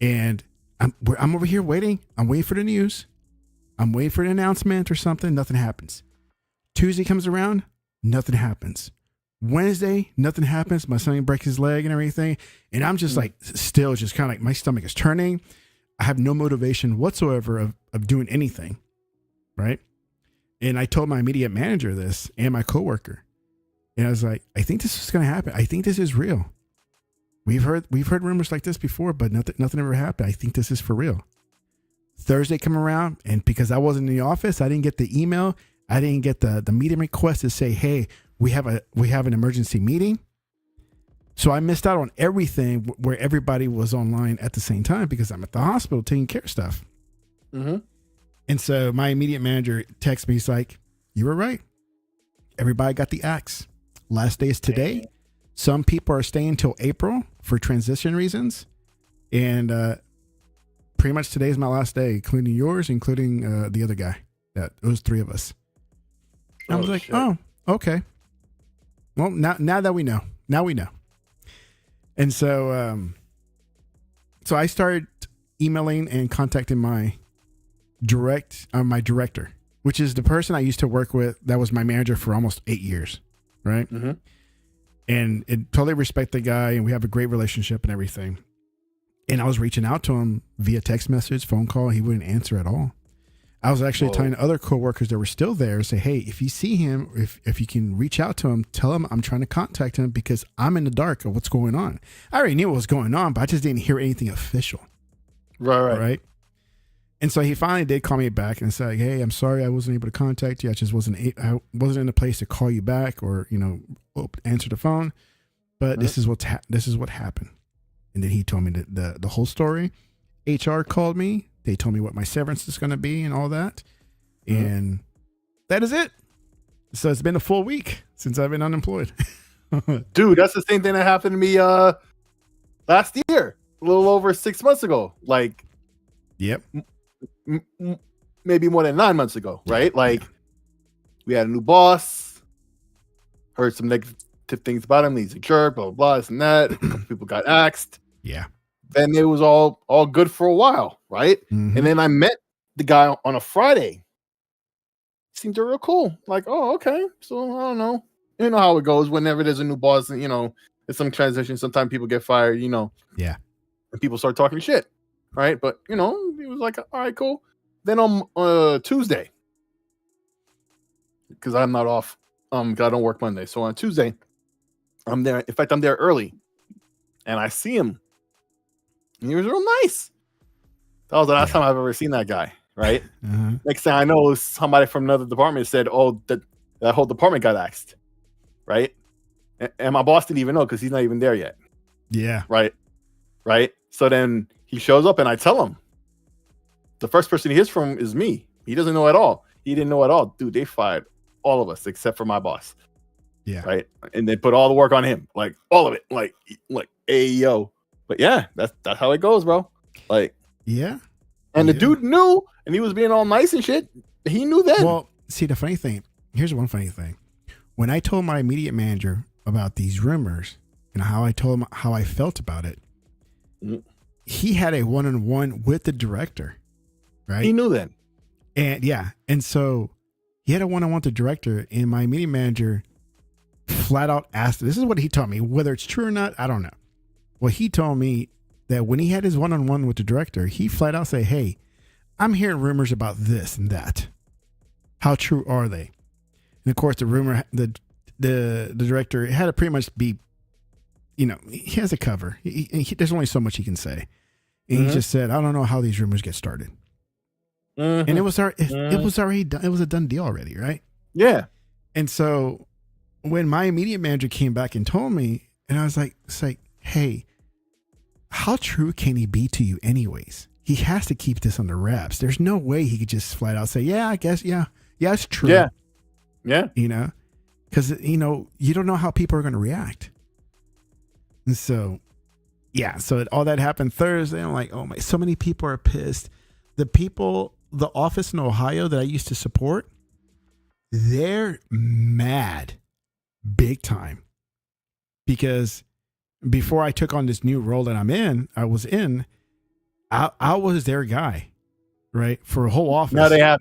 and I'm over here waiting. I'm waiting for the news. I'm waiting for an announcement or something. Nothing happens. Tuesday comes around. Nothing happens. Wednesday, nothing happens. My son breaks his leg and everything. And I'm just like, still just kind of like my stomach is turning. I have no motivation whatsoever of doing anything. Right. And I told my immediate manager this and my coworker. And I was like, I think this is going to happen. I think this is real. We've heard rumors like this before, but nothing ever happened. I think this is for real. Thursday come around, and because I wasn't in the office, I didn't get the email. I didn't get the meeting request to say, hey, we have an emergency meeting. So I missed out on everything where everybody was online at the same time because I'm at the hospital taking care of stuff. Mm-hmm. And so my immediate manager texts me. He's like, you were right. Everybody got the axe. Last day is today. Some people are staying till April for transition reasons. And pretty much today is my last day, including yours, including the other guy. It was 3 of us. I was like, shit. Oh, okay. Well, now that we know. Now we know. And so so I started emailing and contacting my director, which is the person I used to work with that was my manager for almost 8 years, right? Mm-hmm. And it totally respect the guy, and we have a great relationship and everything. And I was reaching out to him via text message, phone call. He wouldn't answer at all. I was actually telling other coworkers that were still there, say, hey, if you see him, if you can reach out to him, tell him I'm trying to contact him because I'm in the dark of what's going on. I already knew what was going on, but I just didn't hear anything official. Right. And so he finally did call me back and said, hey, I'm sorry I wasn't able to contact you. I just wasn't in a place to call you back or, answer the phone. But this is what happened. And then he told me the whole story. HR called me. They told me what my severance is going to be and all that. And that is it. So it's been a full week since I've been unemployed. Dude, that's the same thing that happened to me last year, a little over 6 months ago. Like, yep. Maybe more than 9 months ago, right? Like, we had a new boss, heard some negative things about him. He's a jerk, blah, blah, blah, this and that. A couple people got axed. Yeah. Then it was all good for a while, right? Mm-hmm. And then I met the guy on a Friday. Seemed real cool. Like, oh, okay. So I don't know. You know how it goes whenever there's a new boss, and there's some transition. Sometimes people get fired, Yeah. And people start talking shit. Right. But he was like, all right, cool. Then on Tuesday, because I'm not off. I don't work Monday. So on Tuesday, I'm there. In fact, I'm there early. And I see him. And he was real nice. That was the last time I've ever seen that guy, right? Next thing I know, somebody from another department said, oh, that whole department got axed, right? And my boss didn't even know because he's not even there yet. Yeah. Right? So then he shows up and I tell him. The first person he hears from is me. He doesn't know at all. He didn't know at all. Dude, they fired all of us except for my boss. Yeah. Right. And they put all the work on him, like all of it, like AEO. But yeah, that's how it goes, bro. Like, yeah. and the dude knew, and he was being all nice and shit. He knew then. Well, see, the funny thing, here's one funny thing. When I told my immediate manager about these rumors and how I told him how I felt about it, he had a one-on-one with the director, right? He knew then. And yeah. And so he had a one-on-one with the director, and my immediate manager flat out asked, this is what he told me, whether it's true or not, I don't know. Well, he told me that when he had his one-on-one with the director, he flat out said, hey, I'm hearing rumors about this and that. How true are they? And of course, the rumor, the director had to pretty much be, he has a cover. There's only so much he can say. And he just said, I don't know how these rumors get started. And it was already done. It was a done deal already, right? Yeah. And so when my immediate manager came back and told me, and I was like, hey, how true can he be to you anyways? He has to keep this under wraps. There's no way he could just flat out say, yeah, I guess, yeah, it's true. Yeah. Because, you don't know how people are going to react. And so, yeah, so all that happened Thursday. I'm like, oh my, so many people are pissed. The office in Ohio that I used to support, they're mad big time. Because before I took on this new role that I was their guy, right? For a whole office. Now they have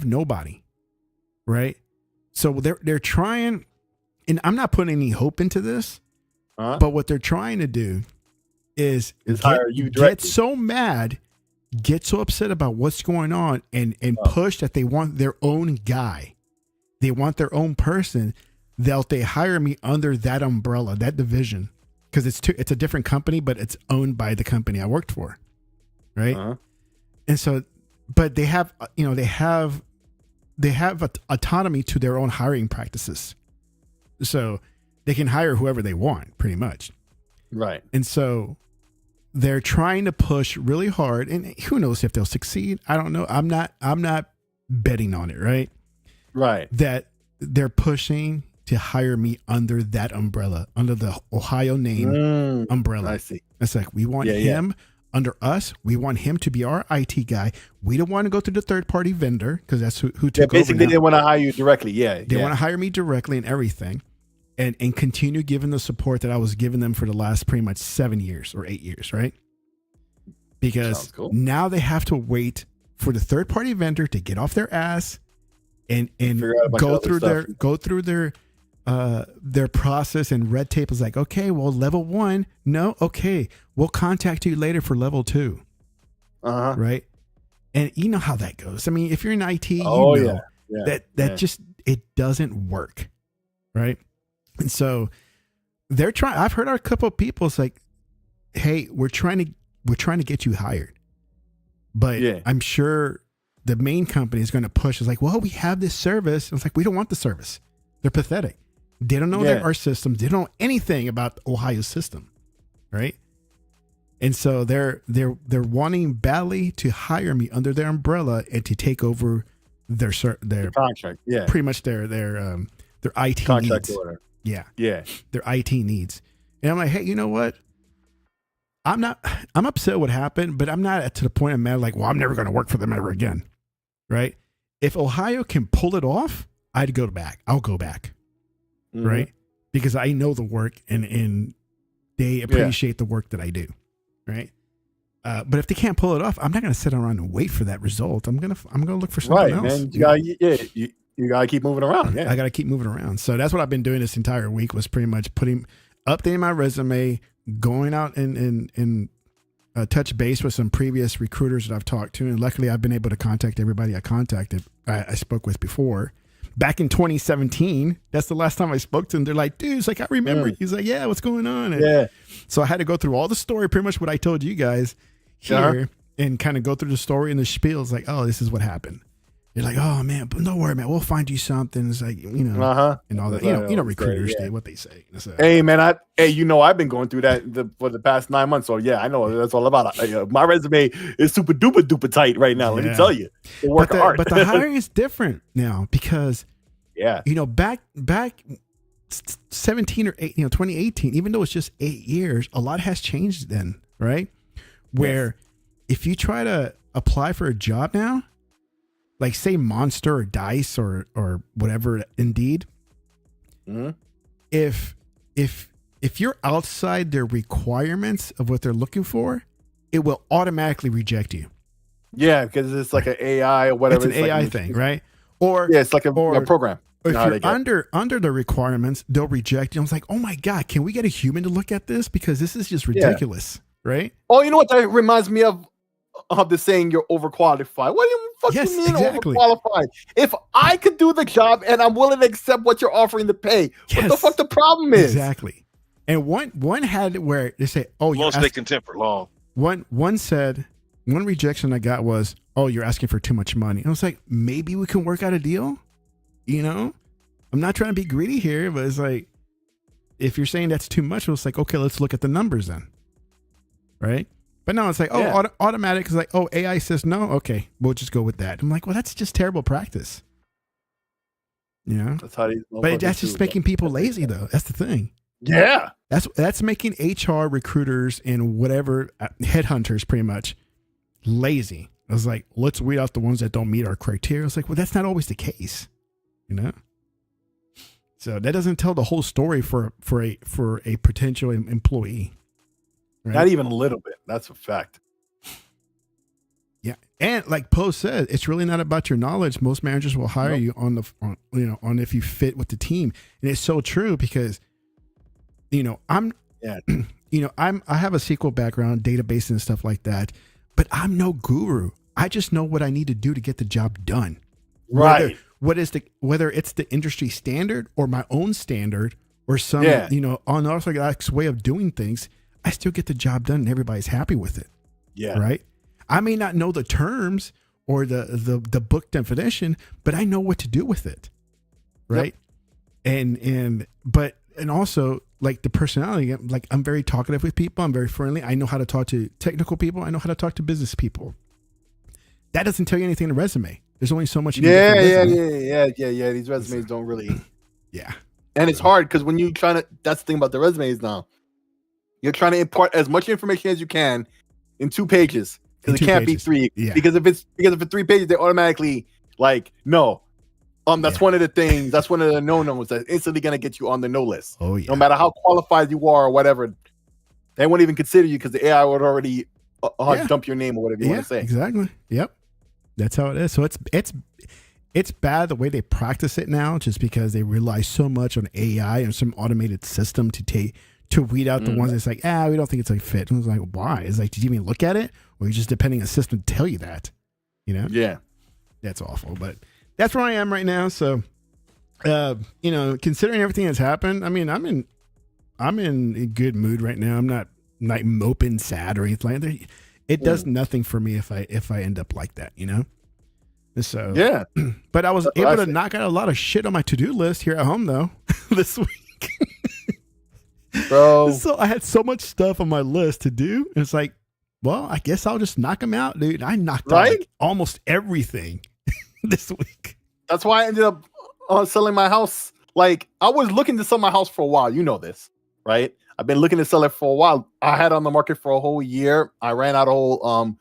nobody. Right? So they're trying, and I'm not putting any hope into this, but what they're trying to do is hire you get directly. so mad, get so upset about what's going on, and push that they want their own guy. They want their own person. They hire me under that umbrella, that division, because it's a different company, but it's owned by the company I worked for, right? And so, but they have autonomy to their own hiring practices, so they can hire whoever they want, pretty much, right? And so they're trying to push really hard, and who knows if they'll succeed? I don't know. I'm not betting on it, right? Right. That they're pushing to hire me under that umbrella, under the Ohio name umbrella. I see. It's like, we want him under us. We want him to be our IT guy. We don't want to go through the third party vendor, because that's who took over. Basically, they want to hire you directly. Yeah. They want to hire me directly and everything, and continue giving the support that I was giving them for the last pretty much 7 years or 8 years, right? Because now they have to wait for the third party vendor to get off their ass and go through their process and red tape. Is like, okay, well, level 1, no, okay, we'll contact you later for level 2, right? And you know how that goes. I mean, if you're in IT, that just, it doesn't work, right? And so they're trying. I've heard a couple of people. It's like, hey, we're trying to get you hired, but I'm sure the main company is going to push. It's like, well, we have this service. It's like, we don't want the service. They're pathetic. They don't know our systems. They don't know anything about Ohio's system, right? And so they're wanting badly to hire me under their umbrella and to take over their contract. Yeah, pretty much their IT contract needs. Order. Yeah, their IT needs. And I'm like, hey, you know what? I'm upset what happened, but I'm not to the point I'm mad. Like, well, I'm never going to work for them ever again, right? If Ohio can pull it off, I'll go back, right? Because I know the work and they appreciate the work that I do, right? But if they can't pull it off, I'm not going to sit around and wait for that result. I'm gonna look for something else. Man. You gotta keep moving around. Yeah, I gotta keep moving around. So that's what I've been doing this entire week, was pretty much updating my resume, going out and touch base with some previous recruiters that I've talked to, and luckily I've been able to contact everybody I spoke with before. Back in 2017, that's the last time I spoke to them. They're like, dude, it's like, I remember. He's like, yeah, what's going on? And so I had to go through all the story, pretty much what I told you guys here, and kind of go through the story and the spiel. It's like, oh, this is what happened. They're like, oh man, but don't worry, man, we'll find you something. It's like, and all that, recruiters say what they say. So, hey man, I've been going through that for the past 9 months. So yeah, I know what that's all about. My resume is super duper tight right now. Let me tell you, but the hiring is different now, because back 17 or 8, 2018, even though it's just 8 years, a lot has changed then, right? Where if you try to apply for a job now, like say Monster or Dice or whatever, Indeed, if you're outside their requirements of what they're looking for, it will automatically reject you. Yeah, because it's like an AI or whatever. It's an AI thing, right? Or it's like a program. If you're under the requirements, they'll reject you. I was like, oh my God, can we get a human to look at this? Because this is just ridiculous, right? Oh, you know what that reminds me of the saying you're overqualified. What do you mean overqualified? If I could do the job and I'm willing to accept what you're offering to pay, what the fuck the problem is? Exactly. And one had it where they say, oh, won't stay content for long. One said, one rejection I got was, oh, you're asking for too much money. I was like, maybe we can work out a deal. I'm not trying to be greedy here, but it's like, if you're saying that's too much, it's like, okay, let's look at the numbers then. Right. But no, it's like, automatic. It's like, oh, AI says no. Okay, we'll just go with that. I'm like, well, that's just terrible practice. That's how but that's just making people lazy, though. That's the thing. Yeah. That's making HR recruiters and whatever headhunters pretty much lazy. I was like, let's weed out the ones that don't meet our criteria. I was like, well, that's not always the case, So that doesn't tell the whole story for a potential employee. Right? Not even a little bit. That's a fact. Yeah, and like Poe said, it's really not about your knowledge. Most managers will hire you on if you fit with the team, and it's so true because, I have a SQL background, database and stuff like that, but I'm no guru. I just know what I need to do to get the job done. Right. Whether it's the industry standard or my own standard or some unorthodox way of doing things, I still get the job done and everybody's happy with it. Yeah. Right. I may not know the terms or the book definition, but I know what to do with it. Right. Yep. And also like the personality, like I'm very talkative with people. I'm very friendly. I know how to talk to technical people. I know how to talk to business people. That doesn't tell you anything in a resume. There's only so much. Yeah. These resumes don't really. Yeah. And it's hard because when you that's the thing about the resumes now. You're trying to impart as much information as you can in 2 pages because it can't be 3. Yeah. Because if it's 3 pages, they automatically like no. That's one of the things. That's one of the no-nos that's instantly gonna get you on the no list. Oh yeah. No matter how qualified you are or whatever, they won't even consider you because the AI would already dump your name or whatever you want to say. Exactly. Yep. That's how it is. So it's bad the way they practice it now, just because they rely so much on AI and some automated system to weed out the ones that's like, we don't think it's a fit. And I was like, why? It's like, did you even look at it? Or are you just depending on a system to tell you that? Yeah. That's awful. But that's where I am right now. So, considering everything that's happened, I mean, I'm in a good mood right now. I'm not like moping sad or anything like that. It does nothing for me if I end up like that, So, yeah. But I was able to knock out a lot of shit on my to-do list here at home though, this week. Bro. So I had so much stuff on my list to do. And it's like, well, I guess I'll just knock them out, dude. I knocked out like almost everything this week. That's why I ended up selling my house. Like, I was looking to sell my house for a while. You know this, right? I've been looking to sell it for a while. I had it on the market for a whole year. I ran out a whole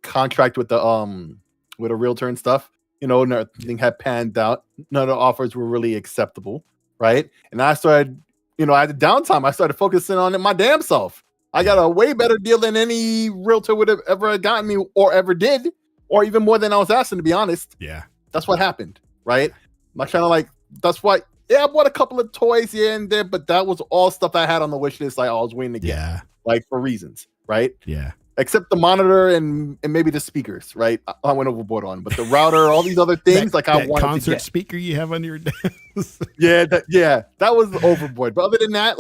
contract with a realtor and stuff. Nothing had panned out. None of the offers were really acceptable, right? And I started, I had the downtime. I started focusing on it my damn self. I got a way better deal than any realtor would have ever gotten me or ever did, or even more than I was asking, to be honest. Yeah. That's what happened, right? I'm not trying to that's why, I bought a couple of toys here and there, but that was all stuff I had on the wish list. I was waiting to get, for reasons, right? Yeah. Except the monitor and maybe the speakers, right? I went overboard on, but the router, all these other things, I wanted concert to get. Speaker you have on your desk. that was overboard. But other than that,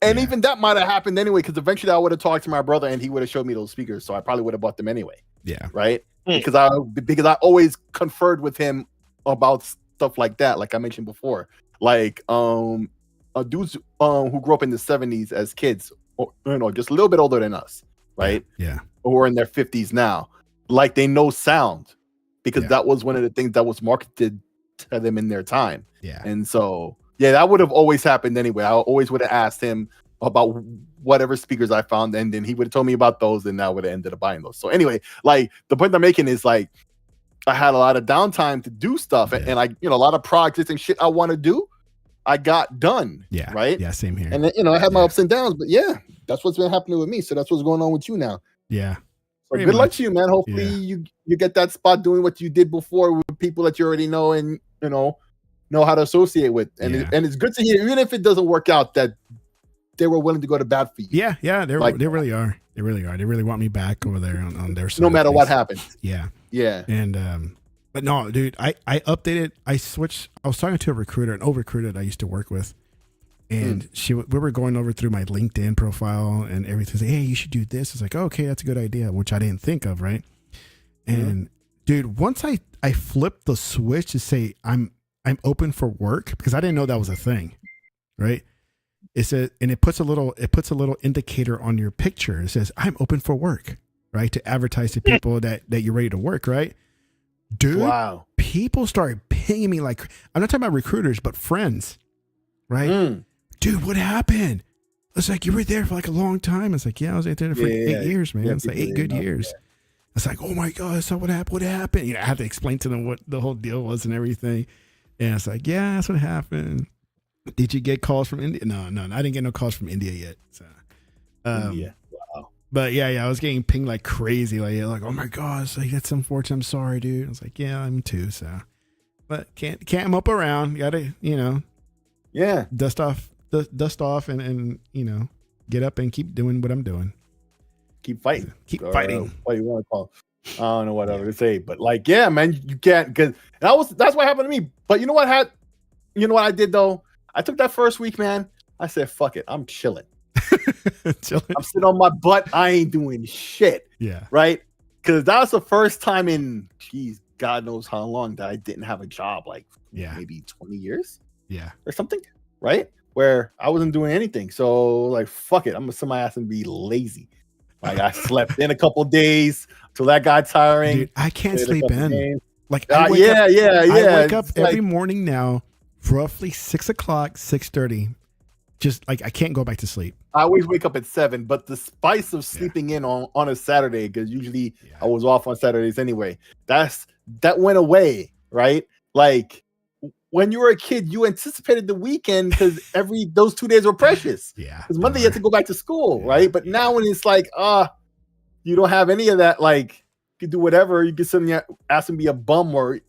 even that might have happened anyway, because eventually I would have talked to my brother and he would have showed me those speakers, so I probably would have bought them anyway. Yeah. Right? Because I always conferred with him about stuff like that, like I mentioned before. Dudes who grew up in the 70s as kids, or, just a little bit older than us, right? Yeah. Or in their 50s now. They know sound because that was one of the things that was marketed to them in their time. Yeah. And so, Yeah, that would have always happened anyway. I always would have asked him about whatever speakers I found, and then he would have told me about those, and I would have ended up buying those. So anyway, like the point I'm making is like I had a lot of downtime to do stuff, and I, a lot of projects and shit I want to do, I got done. Yeah. Right. Yeah. Same here. And then, I had my ups and downs, but yeah, that's what's been happening with me. So that's what's going on with you now. Yeah. So good luck to you, man. Hopefully you get that spot doing what you did before with people that you already know and know how to associate with. And it's good to hear, even if it doesn't work out, that they were willing to go to bat for you. Yeah, yeah, they really are. They really are. They really want me back over there on their side. No matter what happens. Yeah. Yeah. And but no, dude, I updated, I switched. I was talking to an old recruiter that I used to work with. And we were going over through my LinkedIn profile and everything. Say, hey, you should do this. It's like, oh, okay, that's a good idea, which I didn't think of, right? And dude, once I flipped the switch to say I'm open for work, because I didn't know that was a thing, right? It says, and it puts a little indicator on your picture. It says, I'm open for work, right? To advertise to people that you're ready to work, right? Dude, wow. People started pinging me like, I'm not talking about recruiters, but friends, right? Dude, what happened? It's like, you were there for like a long time. It's like, yeah, I was there for 8 years, man. It's like 8 good years. It's like, oh my God, so what happened? I had to explain to them what the whole deal was and everything. And it's like, yeah, that's what happened. Did you get calls from India? No, I didn't get no calls from India yet. So, India. Wow. But yeah, I was getting pinged like crazy. Like, oh my God, it's like, that's unfortunate. I'm sorry, dude. I was like, yeah, I'm too. So, but can't mope around. You gotta, dust off and get up and keep doing what I'm doing. Keep fighting. Keep fighting. What you want to call it. I don't know what other to say, but like, yeah, man, you can't, because that's what happened to me. But you know what I did though? I took that first week, man. I said, fuck it, I'm chilling. I'm sitting on my butt. I ain't doing shit. Yeah. Right? Because that was the first time in, God knows how long that I didn't have a job, like maybe 20 years. Yeah. Or something. Right? Where I wasn't doing anything. So like, fuck it. I'm gonna sit my ass and be lazy. Like I slept in a couple days till that got tiring. Dude, I can't sleep in. Days. Like I wake I wake up every morning now, roughly 6:00, 6:30. Just like I can't go back to sleep. I always wake up at 7, but the spice of sleeping in on a Saturday, because usually I was off on Saturdays anyway. That went away, right? Like when you were a kid, you anticipated the weekend because those 2 days were precious. Yeah. Because Monday you had to go back to school, right? But now when it's like, you don't have any of that, like you can do whatever. You can sit and ask and be a bum or,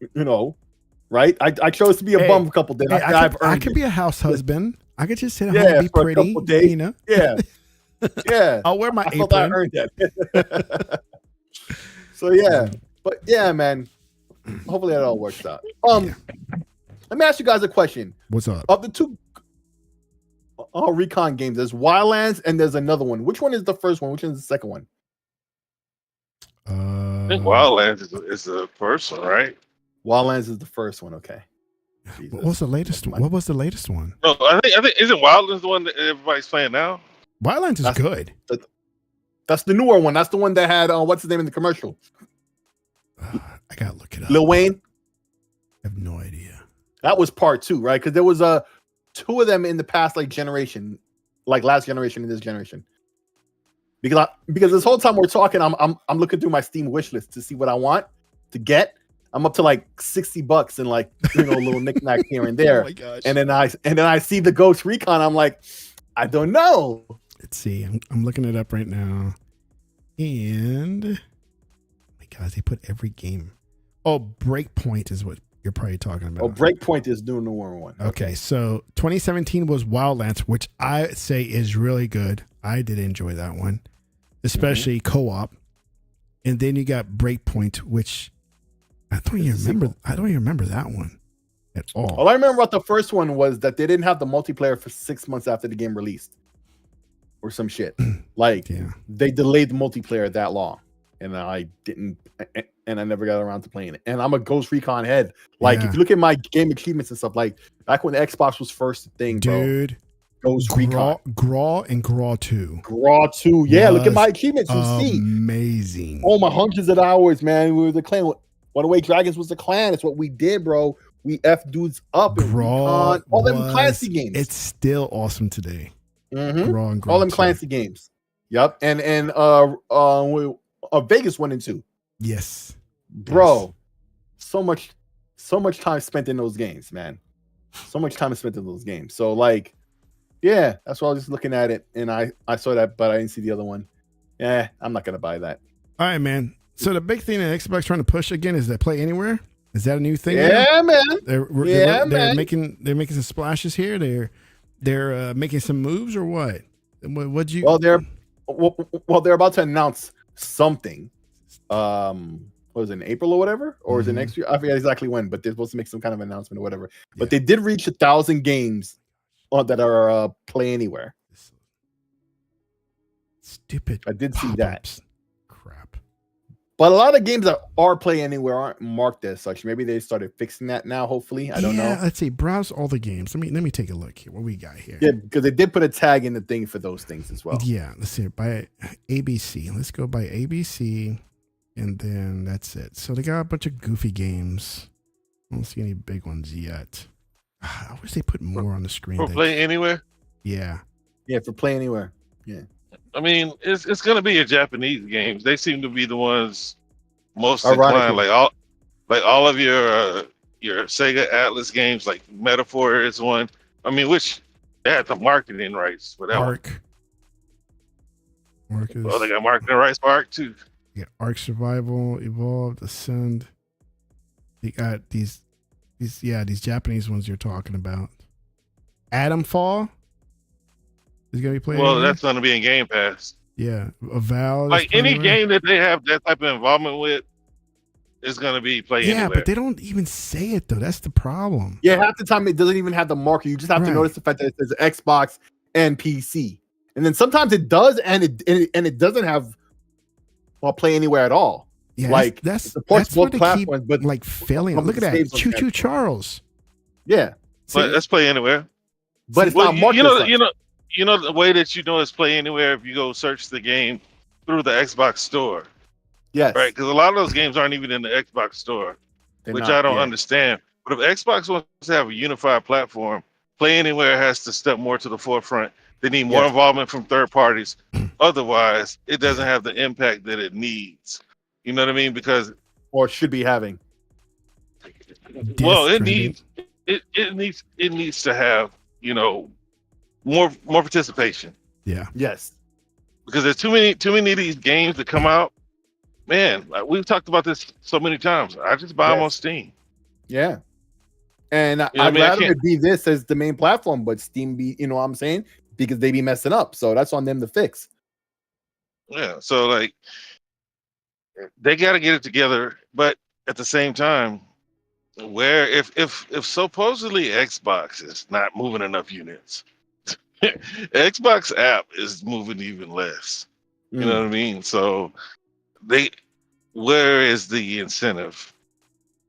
right? I chose to be a bum for a couple days. I could be a house husband. I could just sit at home and be for pretty, a couple days. Yeah. Yeah. I'll wear my apron. I earned that. So yeah. But yeah, man. Hopefully that all works out. Let me ask you guys a question. What's up? Of the two recon games, there's Wildlands and there's another one. Which one is the first one? Which one is the second one? I think Wildlands is the first one, right? Wildlands is the first one. Okay. What was the latest one? What was the latest one? No, I think isn't Wildlands the one that everybody's playing now? Wildlands is good. That's the newer one. That's the one that had what's his name in the commercial? I gotta look it up. Lil Wayne. I have no idea. That was part 2, right? Because there was two of them in the past generation, like last generation and this generation. Because this whole time we're talking, I'm looking through my Steam wish list to see what I want to get. I'm up to like $60 and like little knickknacks here and there. Oh my gosh. And then I see the Ghost Recon. I'm like, I don't know. Let's see. I'm looking it up right now. And my God, they put every game. Oh, Breakpoint is what you're probably talking about. Oh, Breakpoint is doing the one. Okay, so 2017 was Wildlands, which I say is really good. I did enjoy that one, especially co-op. And then you got Breakpoint, which I don't even remember that one at all. All I remember about the first one was that they didn't have the multiplayer for 6 months after the game released, or some shit. They delayed the multiplayer that long, and I didn't, and I never got around to playing it. And I'm a Ghost Recon head. Like if you look at my game achievements and stuff, like back when the Xbox was first thing, dude. Ghost Recon, Graw and Graw 2. Graw 2, yeah. Look at my achievements. You see, amazing. Oh, my hundreds of hours, man. We were the clan. One Away Dragons was the clan. It's what we did, bro. We F dudes up and Graw Recon, all them Clancy was- games. It's still awesome today. Mhm. Graw and Graw All them 2. Clancy games. Yep. And Vegas 1 and 2. Yes. Bro, so much time spent in those games, man. So much time spent in those games. So like, yeah, that's why I was just looking at it, and I saw that, but I didn't see the other one. Yeah, I'm not gonna buy that. All right, man. So the big thing that Xbox trying to push again is that Play Anywhere. Is that a new thing? Yeah, man. They're making some splashes here. They're making some moves or what? What'd you? Well, they're about to announce something. What was it, in April or whatever, or is it next year? I forget exactly when, but they're supposed to make some kind of announcement or whatever. But they did reach 1,000 games that are Play Anywhere. Stupid. I did see pop-ups. that. Crap. But a lot of games that are Play Anywhere aren't marked as such. Maybe they started fixing that now. Hopefully, I don't know. Let's see. Browse all the games. Let me take a look here. What we got here? Yeah, because they did put a tag in the thing for those things as well. Yeah. Let's see. By ABC. Let's go by ABC, and then that's it. So they got a bunch of goofy games. I don't see any big ones yet. I wish they put more on the screen. For Play Anywhere? Yeah. Yeah, for Play Anywhere. Yeah. I mean, it's gonna be your Japanese games. They seem to be the ones most inclined. Like all of your Sega Atlas games, like Metaphor is one. I mean, which they had the marketing rights for that. Ark is, well, they got marketing rights for Ark too. Yeah, Ark Survival, Evolved, Ascend. They got these Japanese ones you're talking about. Atom Fall is gonna be played. Well, that's gonna be in Game Pass. Yeah, Avowed. Like any game that they have that type of involvement with is gonna be Play Anywhere. Yeah, but they don't even say it though. That's the problem. Yeah, half the time it doesn't even have the marker. You just have to notice the fact that it says Xbox and PC, and then sometimes it does, and it doesn't have Play Anywhere at all. Yeah, like that's both where they platforms, keep but like failing. Look at that, Choo Choo Charles. Yeah, but that's Play Anywhere. But it's not marked. You know the way that you know it's Play Anywhere if you go search the game through the Xbox store. Yes. Right, because a lot of those games aren't even in the Xbox store, which I don't understand. But if Xbox wants to have a unified platform, Play Anywhere has to step more to the forefront. They need more involvement from third parties. Otherwise, it doesn't have the impact that it needs. You know what I mean? Because or should be having. Well, it needs to have, you know, more participation. Yeah. Yes. Because there's too many of these games that come out. Man, we've talked about this so many times. I just buy them on Steam. Yeah. And I'd rather it be this as the main platform, but Steam be, you know what I'm saying? Because they be messing up. So that's on them to fix. Yeah. So like they got to get it together, but at the same time, where if supposedly Xbox is not moving enough units, Xbox app is moving even less. You know what I mean? So where is the incentive?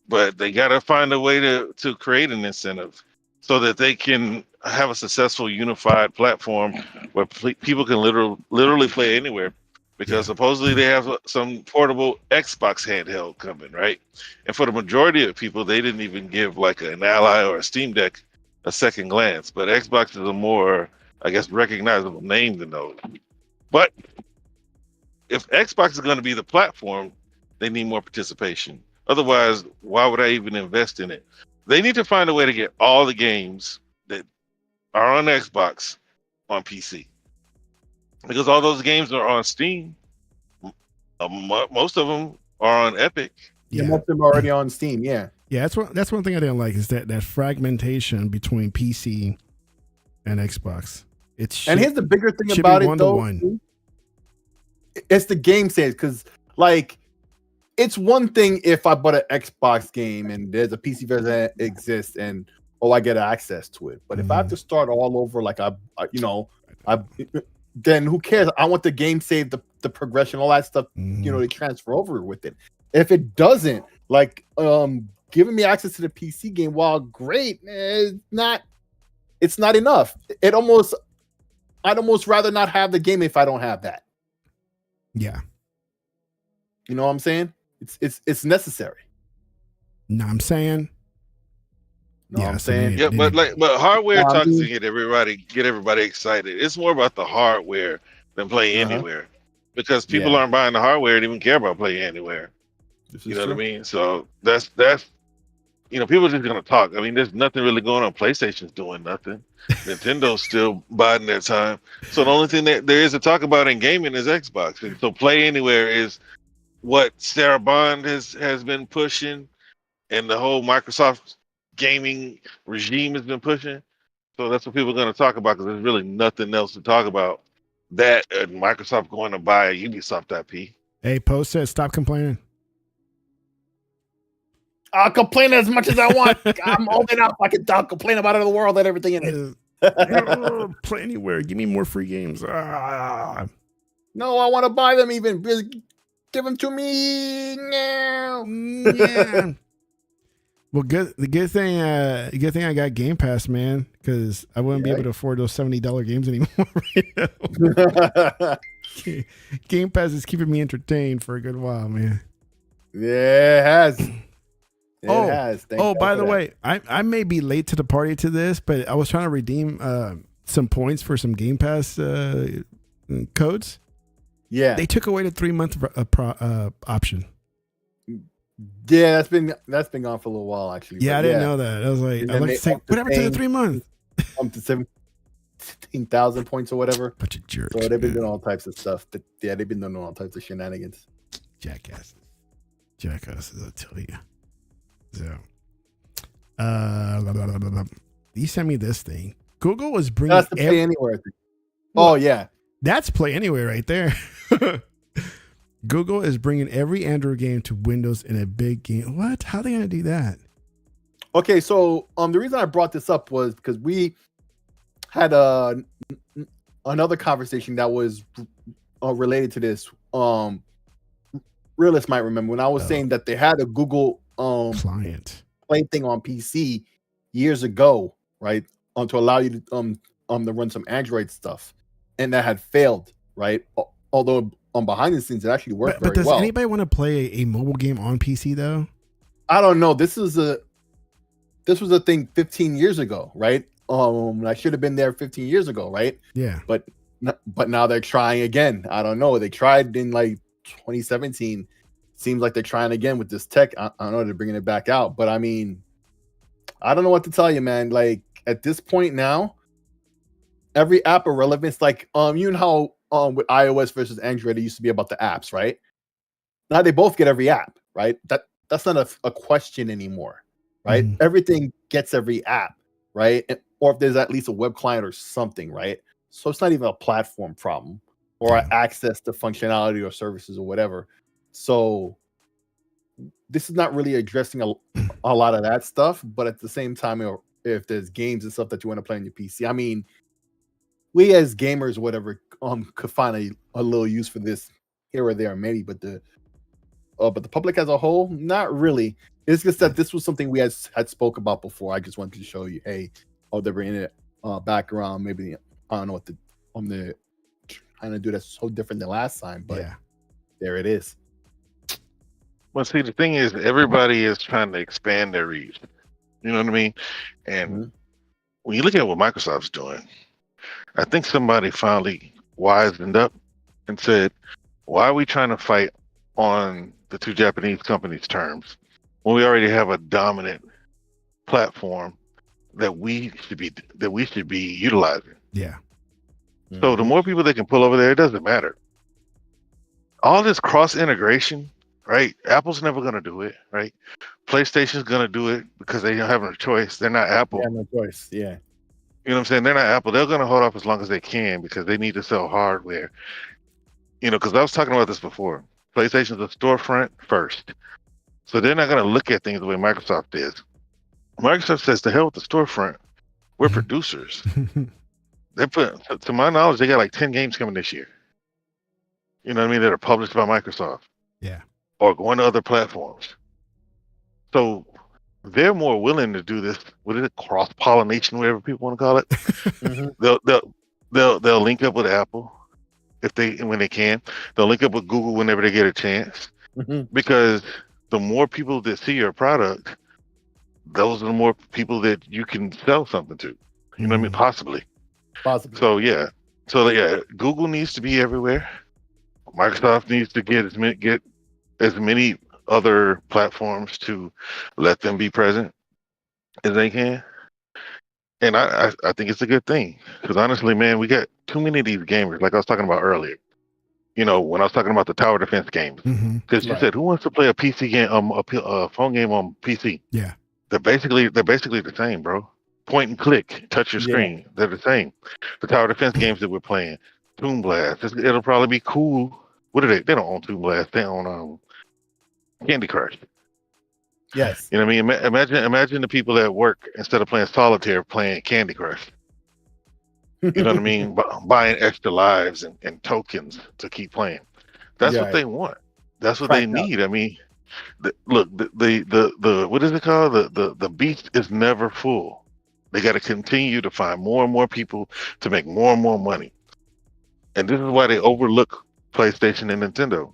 But they got to find a way to create an incentive so that they can have a successful unified platform where people can literally play anywhere. Because supposedly they have some portable Xbox handheld coming, right? And for the majority of people, they didn't even give like an Ally or a Steam Deck a second glance. But Xbox is a more, I guess, recognizable name than those. But if Xbox is going to be the platform, they need more participation. Otherwise, why would I even invest in it? They need to find a way to get all the games that are on Xbox on PC. Because all those games are on Steam. Most of them are on Epic. Yeah, most of them are already on Steam. Yeah. Yeah, that's one thing I didn't like is that fragmentation between PC and Xbox. And here's the bigger thing about it, though. It's the game sales, because like it's one thing if I bought an Xbox game and there's a PC version that exists and I get access to it. But if I have to start all over, like then who cares? I want the game save, the progression, all that stuff, you know, to transfer over with it. If it doesn't, like giving me access to the PC game, while great, it's not enough. I'd almost rather not have the game if I don't have that. Yeah. You know what I'm saying? It's necessary. No, I'm saying Know what I'm so saying? Yeah, but hardware I talks to mean, get everybody excited. It's more about the hardware than Play uh-huh. Anywhere, because people Yeah, aren't buying the hardware and even care about Play Anywhere. this You is know what I true. mean? So that's people are just gonna talk. I mean, there's nothing really going on. PlayStation's doing nothing. Nintendo's still biding their time. So the only thing that there is to talk about in gaming is Xbox. And so Play Anywhere is what Sarah Bond has been pushing, and the whole Microsoft gaming regime has been pushing. So that's what people are going to talk about, because there's really nothing else to talk about. That and Microsoft going to buy a Ubisoft IP. Hey, Post says stop complaining. I'll complain as much as I want. I'm old enough. I'll complain about it in the world and everything in it. Play Anywhere. Give me more free games. Ah. No, I want to buy them even. Give them to me now. Yeah. Well, the good thing I got Game Pass, man, because I wouldn't be able to afford those $70 games anymore right now. Game Pass is keeping me entertained for a good while, man. Yeah, it has. It has. By the way, I may be late to the party to this, but I was trying to redeem some points for some Game Pass codes. Yeah, they took away the 3-month option. Yeah, that's been gone for a little while actually. Yeah, I didn't know that. I was like, I'd like to say, whatever to the 3 months. Up to 17,000 points or whatever. Bunch of jerks. So they've been doing all types of stuff. Yeah, they've been doing all types of shenanigans. Jackasses, I tell you. So, you sent me this thing. Google was bringing. That's the Play Anywhere thing. Oh yeah, that's Play Anywhere right there. Google is bringing every Android game to Windows in a big game. What? How are they gonna do that? Okay, so the reason I brought this up was because we had another conversation that was related to this. Realists might remember when I was saying that they had a Google client Play thing on PC years ago, right? To allow you to run some Android stuff, and that had failed, right? Although behind the scenes it actually worked but very well. Does anybody want to play a mobile game on PC though? I don't know. This was a thing 15 years ago, right? I should have been there 15 years ago, right? Yeah. But now they're trying again. I don't know. They tried in like 2017. Seems like they're trying again with this tech. I don't know. They're bringing it back out, but I mean, I don't know what to tell you, man. Like at this point now, every app of relevance, like you know how with iOS versus Android, it used to be about the apps, right? Now they both get every app, right? That's not a question anymore, right? Mm. Everything gets every app, right? Or if there's at least a web client or something, right? So it's not even a platform problem or access to functionality or services or whatever. So this is not really addressing a lot of that stuff, but at the same time, if there's games and stuff that you want to play on your PC, I mean, we as gamers, whatever, could find a little use for this here or there, maybe, but the public as a whole, not really. It's just that this was something we had spoke about before. I just wanted to show you, hey, they're bringing it back around. Maybe I don't know what they're trying to do that's so different than last time, but there it is. Well, see, the thing is, everybody is trying to expand their reach. You know what I mean? And when you look at what Microsoft's doing, I think somebody finally wisened up and said, why are we trying to fight on the two Japanese companies' terms when we already have a dominant platform that we should be utilizing? Yeah. So the more people they can pull over there, it doesn't matter. All this cross integration, right? Apple's never going to do it, right? PlayStation's going to do it because they don't have no choice. They're not Apple. Yeah, no choice. Yeah. You know what I'm saying? They're not Apple. They're going to hold off as long as they can because they need to sell hardware. You know, because I was talking about this before. PlayStation's a storefront first. So they're not going to look at things the way Microsoft is. Microsoft says, to hell with the storefront. We're producers. They to my knowledge, they got like 10 games coming this year. You know what I mean? That are published by Microsoft. Yeah. Or going to other platforms. So they're more willing to do this. What is it? Cross-pollination, whatever people want to call it. They'll link up with Apple when they can. They'll link up with Google whenever they get a chance. Because the more people that see your product, those are the more people that you can sell something to. You know what I mean? Possibly. Possibly. So yeah, Google needs to be everywhere. Microsoft needs to get as many other platforms to let them be present as they can. And I think it's a good thing because honestly, man, we got too many of these gamers. Like I was talking about earlier. You know, when I was talking about the tower defense games, because you said who wants to play a PC game, a phone game on PC? Yeah, They're basically the same, bro. Point and click, touch your screen. They're the same. The tower defense games that we're playing, Toon Blast. It'll probably be cool. What are they? They don't own Toon Blast. They own Candy Crush. Yes. You know what I mean? Imagine the people at work instead of playing solitaire, playing Candy Crush. You know what I mean? Buying extra lives and tokens to keep playing. That's what they want. That's what they need. I mean, look, the what is it called? The beast is never full. They got to continue to find more and more people to make more and more money. And this is why they overlook PlayStation and Nintendo.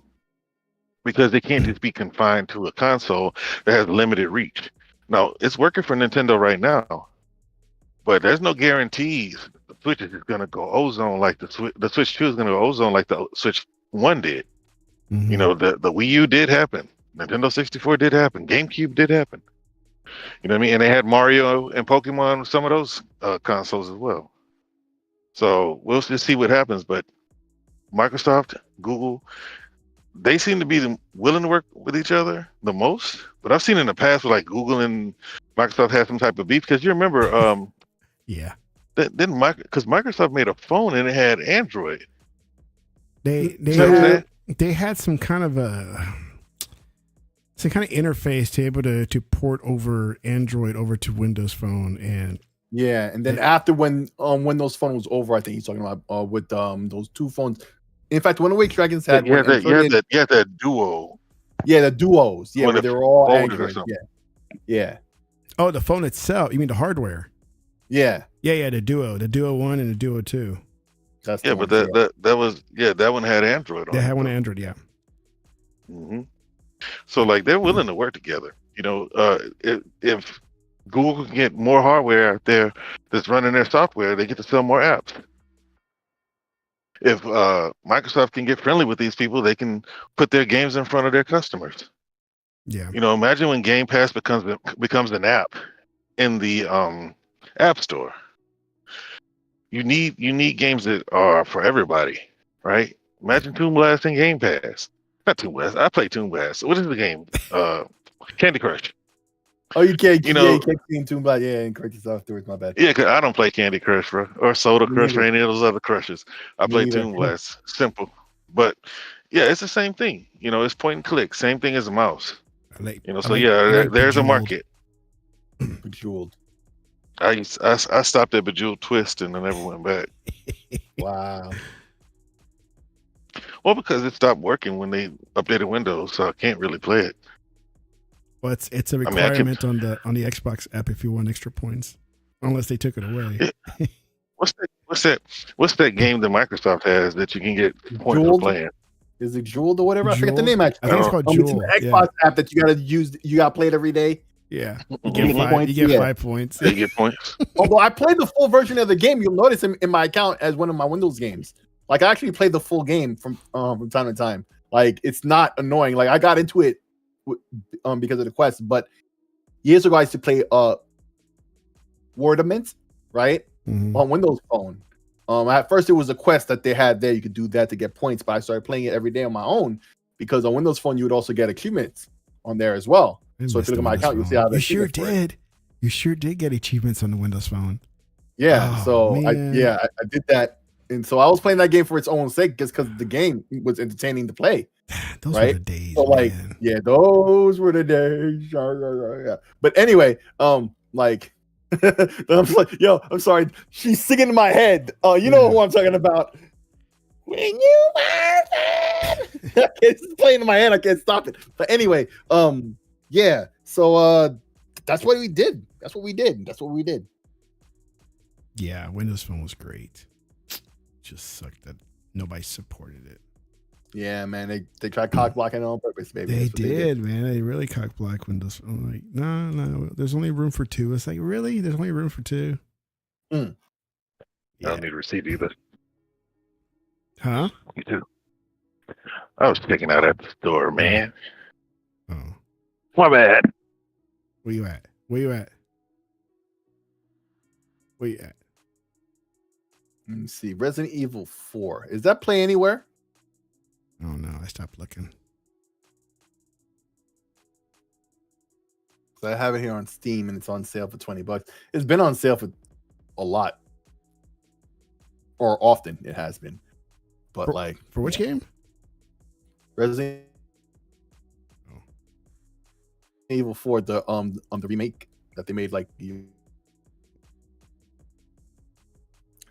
Because they can't just be confined to a console that has limited reach. Now, it's working for Nintendo right now, but there's no guarantees the Switch is going to go ozone like the Switch 2 is going to go ozone like the Switch 1 did. You know, the Wii U did happen. Nintendo 64 did happen. GameCube did happen. You know what I mean? And they had Mario and Pokemon, some of those consoles as well. So we'll just see what happens. But Microsoft, Google, they seem to be willing to work with each other the most. But I've seen in the past where like Google and Microsoft had some type of beef. Because you remember, because Microsoft made a phone and it had Android. They had some kind of interface to able to port over Android over to Windows Phone, and then after when Windows Phone was over, I think he's talking about with those two phones. In fact, One Away Dragons had that Duo. Yeah, the Duos. Yeah, where they were all Android. Yeah. Oh, the phone itself. You mean the hardware? Yeah. Yeah. The Duo 1 and the Duo 2. That's but that one had Android on it. They had one Android, yeah. Mm-hmm. So like they're willing to work together. You know, if Google can get more hardware out there that's running their software, they get to sell more apps. If Microsoft can get friendly with these people, they can put their games in front of their customers. Yeah. You know, imagine when Game Pass becomes an app in the App Store. You need games that are for everybody, right? Imagine Toon Blast and Game Pass. Not Toon Blast. I play Toon Blast. What is the game? Candy Crush. Oh, you can't see Toon Blast. Yeah, and correct yourself afterwards. My bad. Yeah, because I don't play Candy Crush, bro, or Soda Crush, or any of those other crushes. I play Toon Blast. Simple, but yeah, it's the same thing. You know, it's point and click. Same thing as a mouse. There's a market. Bejeweled. I stopped at Bejeweled Twist and I never went back. Wow. Well, because it stopped working when they updated Windows, so I can't really play it. Well, it's a requirement on the Xbox app if you want extra points, unless they took it away. Yeah. What's that game that Microsoft has that you can get points for playing? Is it Jeweled or whatever? I forget the name actually. I think it's called Jewel. It's an Xbox app that you gotta use. You gotta play it every day. Yeah, you get 5 points. You get points. Although I played the full version of the game, you'll notice in my account as one of my Windows games. Like I actually played the full game from time to time. Like it's not annoying. Like I got into it because of the quest, but years ago I used to play Wordament, right? On Windows Phone. At first it was a quest that they had there. You could do that to get points, but I started playing it every day on my own because on Windows Phone you would also get achievements on there as well. So if you look at my account, you'll see how you sure did. You sure did get achievements on the Windows Phone. Yeah. I did that. And so I was playing that game for its own sake just because the game was entertaining to play. Those were the days. So those were the days. Yeah. But anyway, I'm like, I'm sorry. She's singing in my head. You know who I'm talking about. When you were it's playing in my head. I can't stop it. But anyway, yeah. So that's what we did. That's what we did. Yeah, Windows Phone was great. Just sucked that nobody supported it. Yeah, man, they tried cock blocking it on purpose, baby. They That's what did, man. They really cock block Windows. I'm like, no, there's only room for 2. It's like, really? There's only room for 2? Mm. I Yeah. don't need a receipt either. Huh? You too. I was checking out at the store, man. Oh. My bad. Where you at? Where you at? Where you at? Let me see. Resident Evil 4. Is that play anywhere? Oh, no. I stopped looking. So I have it here on Steam and it's on sale for $20. It's been on sale for a lot. Or often it has been. But For which game? Resident Evil 4, the remake that they made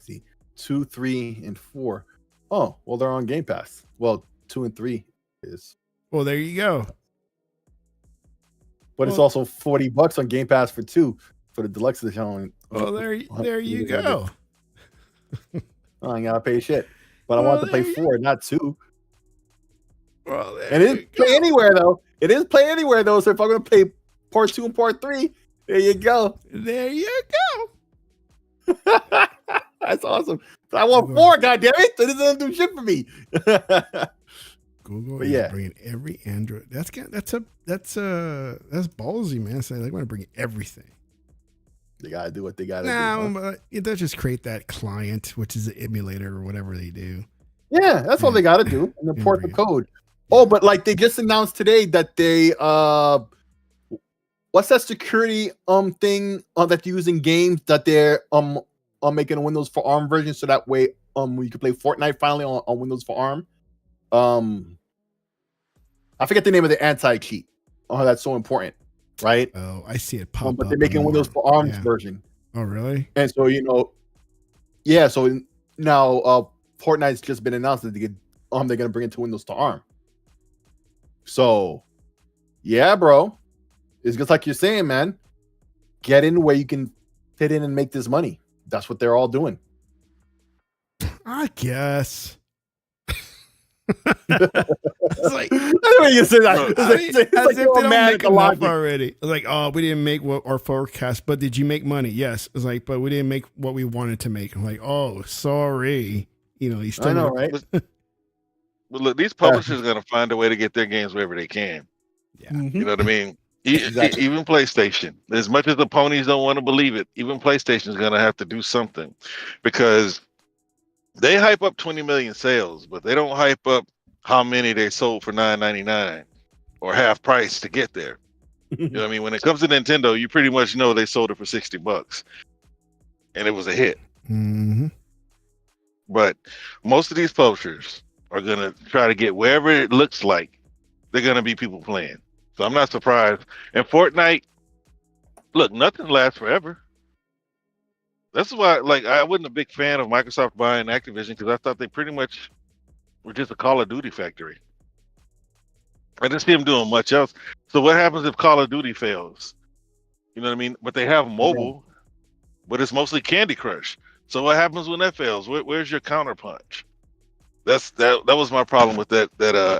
see 2, 3, and 4. Oh, well, they're on Game Pass. Well, 2 and 3 is. Well, there you go. But it's also $40 on Game Pass for 2 for the deluxe edition. Well, there you go. I ain't gotta pay shit. But I want to play 4, not 2. Well, and it is play anywhere though. It is play anywhere though. So if I'm gonna play part 2 and part 3, there you go. There you go. That's awesome. I want 4, goddammit. It doesn't do shit for me. Google But is yeah. bringing every Android. That's ballsy, man. So they want to bring everything. They gotta do what they gotta No, do. but they'll just create that client, which is an emulator or whatever they do. Yeah, that's all they gotta do. And then port the code. Oh, but like they just announced today that they what's that security thing that you use in games that they're making a Windows for ARM version so that way we can play Fortnite finally on Windows for ARM. I forget the name of the anti-cheat. Oh, that's so important, right? Oh, I see it pop up. But they're making Windows for ARM's version. Oh, really? And so yeah. So now Fortnite's just been announced that they're gonna bring it to Windows to ARM. So, yeah, bro, it's just like you're saying, man. Get in where you can fit in and make this money. That's what they're all doing. I guess. It's like, anyway, you say that. It's like they don't make enough already. It's like, oh, we didn't make what our forecast, but did you make money? Yes. It's like, but we didn't make what we wanted to make. I'm like, oh, sorry. He's still. I know, right? But look, these publishers are going to find a way to get their games wherever they can. Yeah. Mm-hmm. You know what I mean? Exactly. Even PlayStation, as much as the ponies don't want to believe it, even PlayStation is going to have to do something because they hype up 20 million sales, but they don't hype up how many they sold for $9.99 or half price to get there. You know what I mean? When it comes to Nintendo, you pretty much know they sold it for $60 and it was a hit. Mm-hmm. But most of these publishers are going to try to get wherever it looks like they're going to be people playing. So I'm not surprised. And Fortnite, look, nothing lasts forever. That's why, I wasn't a big fan of Microsoft buying Activision because I thought they pretty much were just a Call of Duty factory. I didn't see them doing much else. So what happens if Call of Duty fails? You know what I mean? But they have mobile, but it's mostly Candy Crush. So what happens when that fails? Where's your counterpunch? That was my problem with that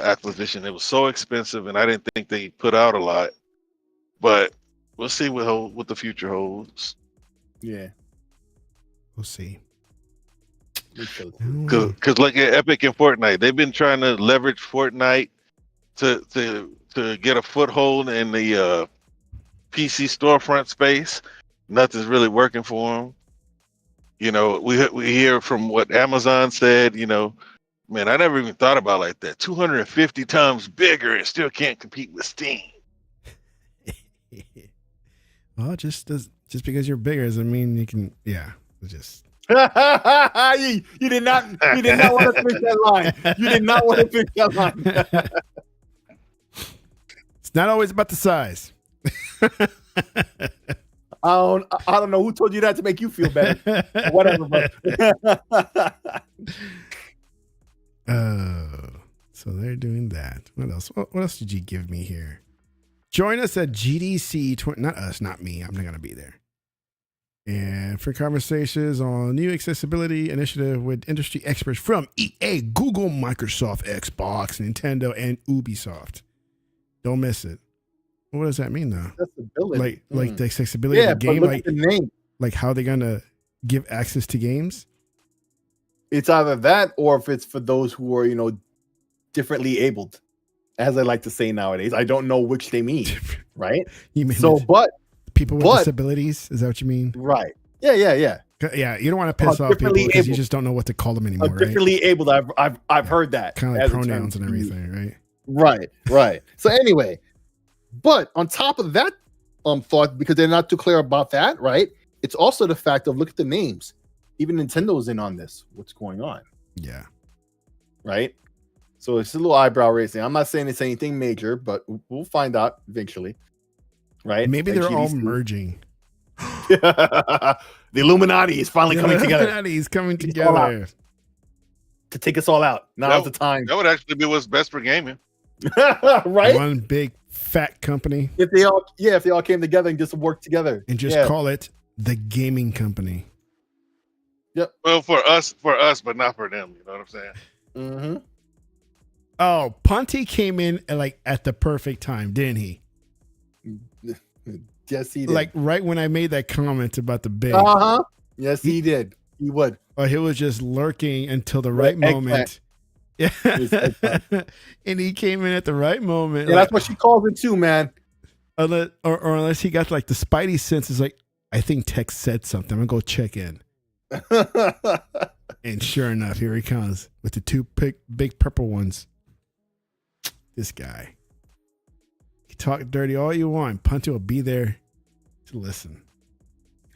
acquisition. It was so expensive, and I didn't think they put out a lot. But we'll see what the future holds. Yeah, we'll see. Because like Epic and Fortnite, they've been trying to leverage Fortnite to get a foothold in the PC storefront space. Nothing's really working for them. We hear from what Amazon said. Man, I never even thought about it like that. 250 times bigger and still can't compete with Steam. Well, just because you're bigger doesn't mean you can. Yeah, just. you did not want to finish that line. You did not want to finish that line. It's not always about the size. I don't know who told you that to make you feel better. Whatever, bro. So they're doing that. What else? What else did you give me here? Join us at GDC. Not us, not me. I'm not gonna be there. And for conversations on new accessibility initiative with industry experts from EA, Google, Microsoft, Xbox, Nintendo, and Ubisoft. Don't miss it. What does that mean, though? Accessibility. Like the accessibility of the game, but look at the name. like how they're gonna give access to games. It's either that or if it's for those who are, differently abled, as I like to say nowadays. I don't know which they mean, right? You mean So, but people with disabilities? Is that what you mean? right? Yeah. Yeah, you don't want to piss off people because you just don't know what to call them anymore, right? Differently abled. I've heard that Kind of like pronouns and everything, right? Right. So anyway, but on top of that thought, because they're not too clear about that, right? It's also the fact of look at the names. Even Nintendo's in on this. What's going on? Yeah. Right. So it's a little eyebrow raising. I'm not saying it's anything major, but we'll find out eventually. Right? Maybe they're all merging. The Illuminati is finally coming together. The Illuminati is coming together to take us all out. Now's the time. That would actually be what's best for gaming. Right? One big fat company. If they all came together and just worked together. And just call it the gaming company. Yep. Well, for us, but not for them. You know what I'm saying? Mm-hmm. Oh, Punty came in at the perfect time, didn't he? Yes, he did. Like right when I made that comment about the big. Uh-huh. Yes, he did. He would. But he was just lurking until the right moment. Yeah. And he came in at the right moment. Yeah, that's what she calls it too, man. Unless he got like the spidey senses, like, I think Tex said something. I'm going to go check in. And sure enough, here he comes with the two big purple ones. This guy. You talk dirty all you want. Punty will be there to listen.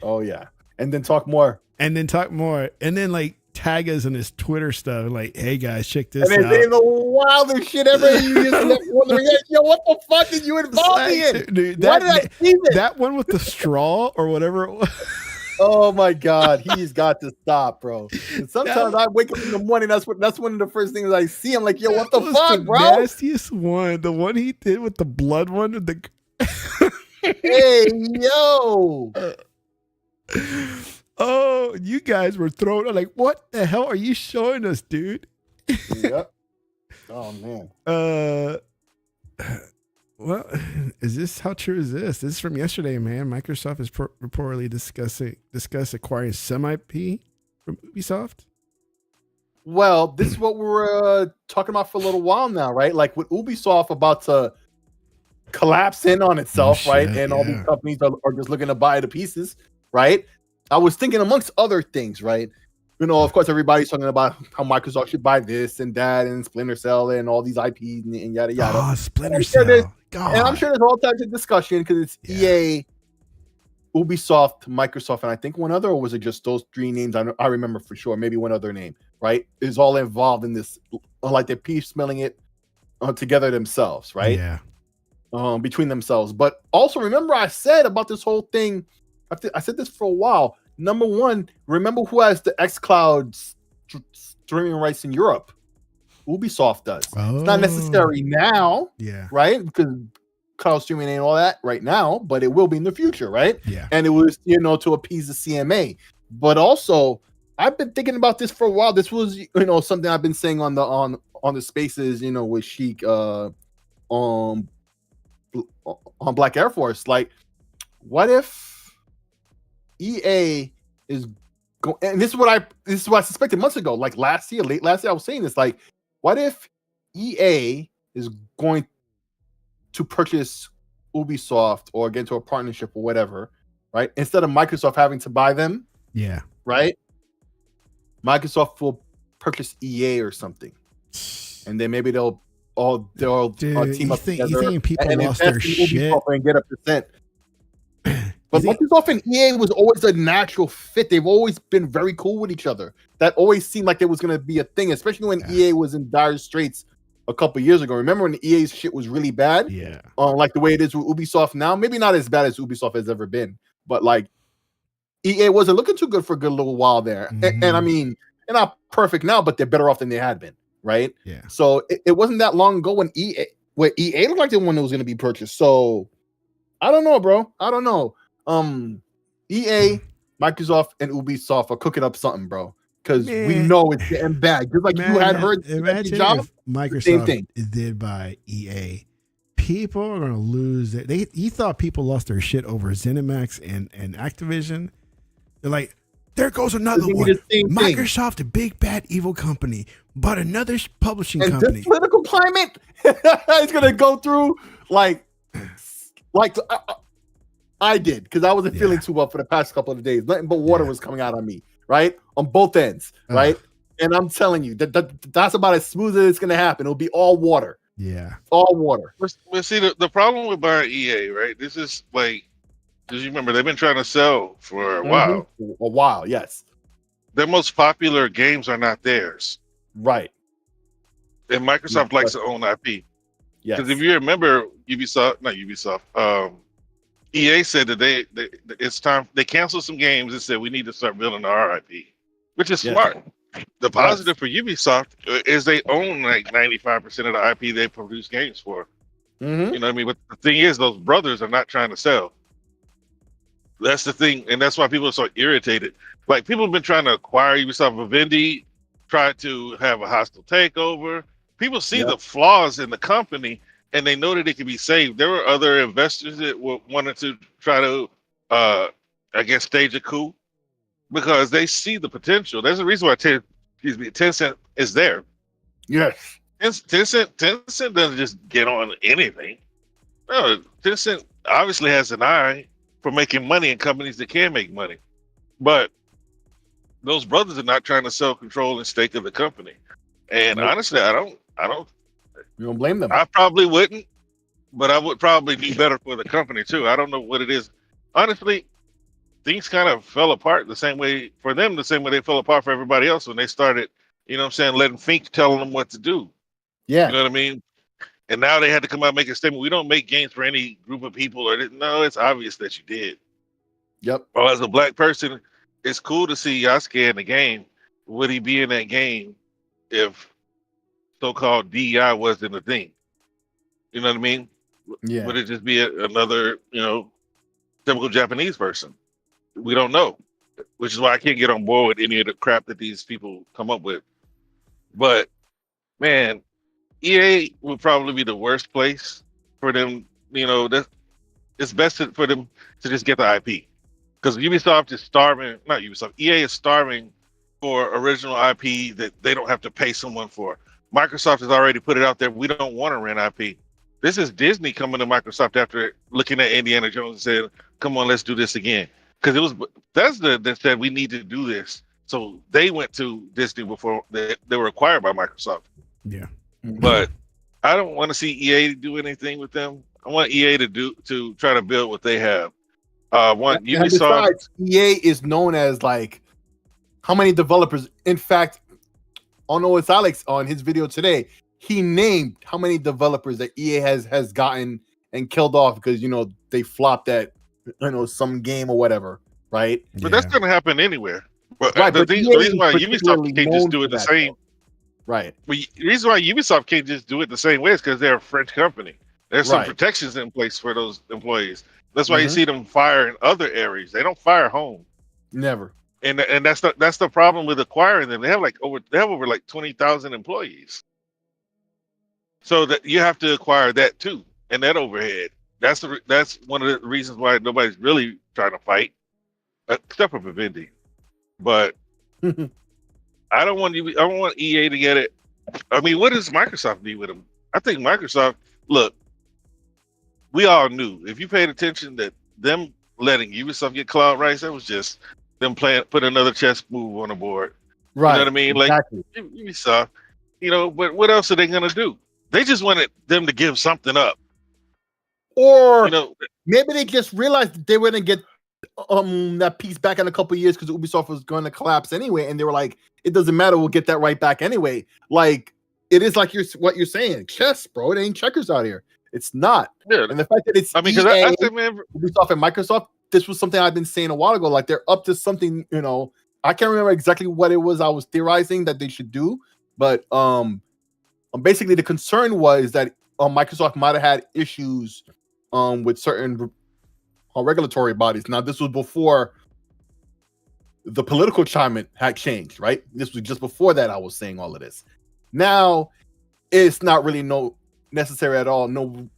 Oh, yeah. And then talk more. And then like tag us on his Twitter stuff. Like, hey guys, check this out. And they say the wildest shit ever. You just left wondering, yo, what the fuck did you involve me in? Dude, why did I see this? That one with the straw or whatever it was. Oh my God, he's got to stop, bro. And sometimes I wake up in the morning. That's one of the first things I see. I'm like, yo, what the fuck, bro? Nastiest one, the one he did with the blood one. With the hey, yo. Oh, you guys were thrown. I'm like, what the hell are you showing us, dude? Yep. Oh man. Well, how true is this? This is from yesterday, man. Microsoft is reportedly discuss acquiring some IP from Ubisoft. Well, this is what we were talking about for a little while now, right? Like with Ubisoft about to collapse in on itself, right? And all these companies are just looking to buy the pieces, right? I was thinking amongst other things, right? Of course, everybody's talking about how Microsoft should buy this and that and Splinter Cell and all these IPs and yada, yada. Oh, Splinter Cell. And I'm sure there's all types of discussion because it's EA, Ubisoft, Microsoft, and I think one other, or was it just those three names? I remember for sure. Maybe one other name, right? Is all involved in this, like they're piecemealing it together themselves, right? Yeah. Between themselves. But also remember I said about this whole thing, I said this for a while. Number one, remember who has the xCloud streaming rights in Europe? Ubisoft does. Oh. It's not necessary now, right? Because cloud streaming ain't all that right now, but it will be in the future, right? Yeah. And it was, to appease the CMA. But also, I've been thinking about this for a while. This was, something I've been saying on the spaces, with Sheik on Black Air Force. Like, what if EA is going, and this is what I suspected months ago, like late last year, I was saying this, like, what if EA is going to purchase Ubisoft or get into a partnership or whatever, right? Instead of Microsoft having to buy them, right? Microsoft will purchase EA or something, and then maybe they'll team up together. You think people lost their shit and get a percent? But Microsoft and EA was always a natural fit. They've always been very cool with each other. That always seemed like there was going to be a thing, especially when EA was in dire straits a couple years ago. Remember when EA's shit was really bad? Yeah. Like the way it is with Ubisoft now. Maybe not as bad as Ubisoft has ever been, but like EA wasn't looking too good for a good little while there. Mm-hmm. And I mean, they're not perfect now, but they're better off than they had been, right? Yeah. So it wasn't that long ago when EA looked like the one that was going to be purchased. So I don't know, bro. I don't know. EA, Microsoft and Ubisoft are cooking up something, bro. Because we Man. know it's getting bad. Just like you had heard the Imagine job, if Microsoft same thing. did by EA. People are gonna lose it. He thought people lost their shit over ZeniMax and Activision. They're like, there goes another It's one. the same thing. Microsoft, a big bad evil company, but another publishing And company. this political climate, it's gonna go through like I did, because I wasn't feeling too well for the past couple of days. Nothing but water was coming out on me, right, on both ends, right. And I'm telling you that's about as smooth as it's gonna happen. It'll be all water. Yeah, all water. But see, the problem with buying EA, right? This is like, because you remember they've been trying to sell for a while. A while, yes. Their most popular games are not theirs, right? And Microsoft likes to own IP. Yes. Because if you remember, EA said that it's time. They canceled some games and said we need to start building our IP, which is smart. The positive for Ubisoft is they own like 95% of the IP they produce games for. You know what I mean? But the thing is, those brothers are not trying to sell. That's the thing, and that's why people are so irritated. Like, people have been trying to acquire Ubisoft. Vivendi tried to have a hostile takeover. People see the flaws in the company, and they know that it can be saved. There were other investors that wanted to try to, I guess, stage a coup, because they see the potential. There's a reason why Tencent is there. Yes. Tencent doesn't just get on anything. No, Tencent obviously has an eye for making money in companies that can make money. But those brothers are not trying to sell control and stake of the company. And honestly, I don't You don't blame them. I probably wouldn't, but I would probably do better for the company too. I don't know what it is. Honestly, things kind of fell apart the same way for them, the same way they fell apart for everybody else when they started, you know what I'm saying, letting Fink telling them what to do. Yeah. You know what I mean? And now they had to come out and make a statement. We don't make games for any group of people. No, it's obvious that you did. Yep. Well, as a black person, it's cool to see Yasuke in the game. Would he be in that game if so-called DEI wasn't a thing? You know what I mean? Yeah. Would it just be another, typical Japanese person? We don't know, which is why I can't get on board with any of the crap that these people come up with. But, man, EA would probably be the worst place for them. It's best for them to just get the IP, because Ubisoft is starving. Not Ubisoft. EA is starving for original IP that they don't have to pay someone for. Microsoft has already put it out there. We don't want to rent IP. This is Disney coming to Microsoft after looking at Indiana Jones and saying, "Come on, let's do this again." Because it was Bethesda that said we need to do this. So they went to Disney before they were acquired by Microsoft. Yeah. But I don't want to see EA do anything with them. I want EA to try to build what they have. And besides, EA is known as like how many developers. In fact, I know it's Alex on his video today. He named how many developers that EA has gotten and killed off because they flopped at some game or whatever, right? But that's going to happen anywhere. But right, the reason why Ubisoft can't just do it the same. Right. But the reason why Ubisoft can't just do it the same way is because they're a French company. There's some protections in place for those employees. That's why you see them fire in other areas. They don't fire home. Never. And that's the problem with acquiring them. They have over like 20,000 employees. So that you have to acquire that too, and that overhead. That's one of the reasons why nobody's really trying to fight, except for Vivendi. But I don't want EA to get it. I mean, what does Microsoft need with them? I think Microsoft, look, we all knew, if you paid attention, that them letting Ubisoft get cloud rights, that was just them put another chess move on the board. Right. You know what I mean? Exactly. Like Ubisoft, but what else are they gonna do? They just wanted them to give something up. Or maybe they just realized that they were going to get that piece back in a couple of years because Ubisoft was going to collapse anyway, and they were like, "It doesn't matter, we'll get that right back anyway." Like, it is like what you're saying, chess, bro. It ain't checkers out here. It's not. Yeah. And the fact that it's because EA, I said, man, Ubisoft and Microsoft, this was something I've been saying a while ago. Like, they're up to something. I can't remember exactly what it was I was theorizing that they should do, but basically the concern was that Microsoft might have had issues with certain regulatory bodies. Now, this was before the political climate had changed, right? This was just before that I was saying all of this. Now it's not really necessary at all. No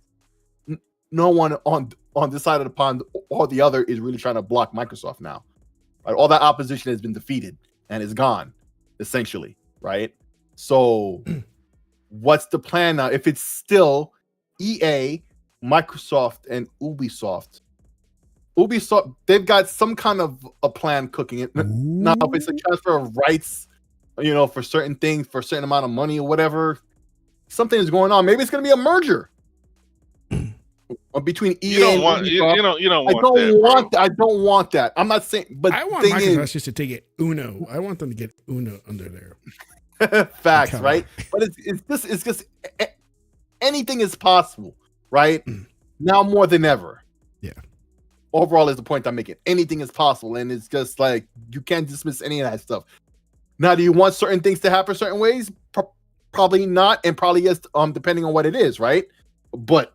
one on this side of the pond or the other is really trying to block Microsoft now. Right? All that opposition has been defeated and is gone, essentially, right? So what's the plan now? If it's still EA, Microsoft, and Ubisoft, they've got some kind of a plan cooking it. Now, if it's a transfer of rights, for certain things, for a certain amount of money or whatever, something is going on. Maybe it's going to be a merger between EA and Ubisoft. You don't want that. I don't want that. I'm not saying, but I want Microsoft just to take it Uno. I want them to get Uno under there. Facts, right? But it's just anything is possible, right? Now more than ever. Yeah. Overall is the point I'm making. Anything is possible, and it's just like you can't dismiss any of that stuff. Now, do you want certain things to happen certain ways? Probably not, and probably yes, depending on what it is, right? But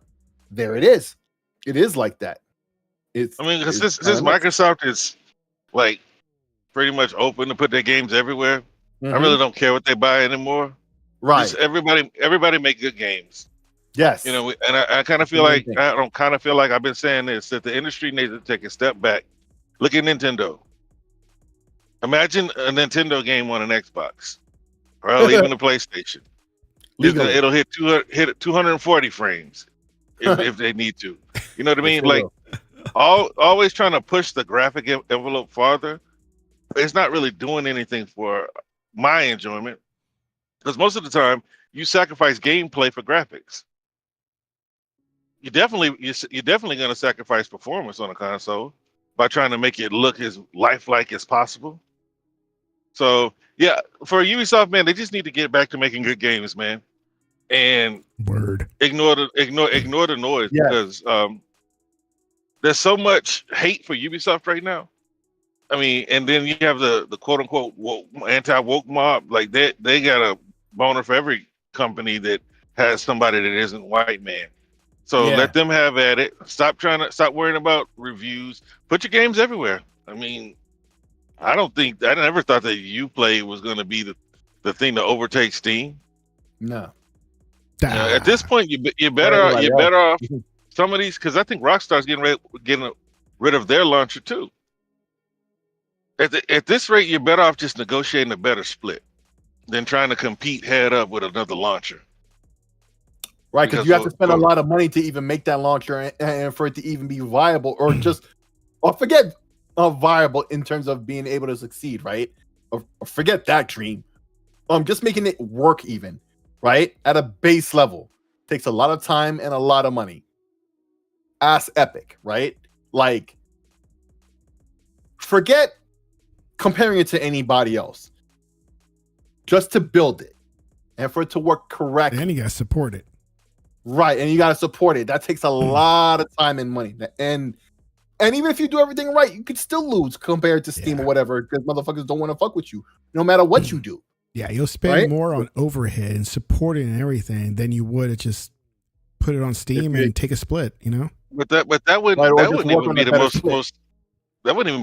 there it is. It is like that. Since Microsoft is like pretty much open to put their games everywhere, I really don't care what they buy anymore. Right. Just everybody make good games. Yes. And I kind of feel like I've been saying this, that the industry needs to take a step back. Look at Nintendo. Imagine a Nintendo game on an Xbox, or even a PlayStation. It'll hit 240 frames if they need to. You know what I mean? Like, always trying to push the graphic envelope farther. It's not really doing anything for my enjoyment, because most of the time you sacrifice gameplay for graphics. You're definitely going to sacrifice performance on a console by trying to make it look as lifelike as possible. So yeah, for Ubisoft, man, they just need to get back to making good games, man, and ignore the noise, because there's so much hate for Ubisoft right now. I mean, and then you have the quote unquote anti-woke mob. Like they got a boner for every company that has somebody that isn't white, man. So let them have at it. Stop worrying about reviews. Put your games everywhere. I mean, I never thought that Uplay was going to be the thing to overtake Steam. No. At this point, you're better off some of these, because I think Rockstar's getting rid of their launcher too. At this rate, you're better off just negotiating a better split than trying to compete head up with another launcher. Right, because you have to spend a lot of money to even make that launcher and for it to even be viable, or forget viable in terms of being able to succeed, right? Or forget that dream. Just making it work even, right? At a base level takes a lot of time and a lot of money. Ask Epic, right? Like, forget comparing it to anybody else. Just to build it and for it to work correctly. And you gotta support it. Right, and you got to support it. That takes a lot of time and money. And even if you do everything right, you could still lose compared to Steam or whatever, because motherfuckers don't want to fuck with you, no matter what you do. Yeah, you'll spend more on overhead and supporting and everything than you would to just put it on Steam and take a split, But that wouldn't even be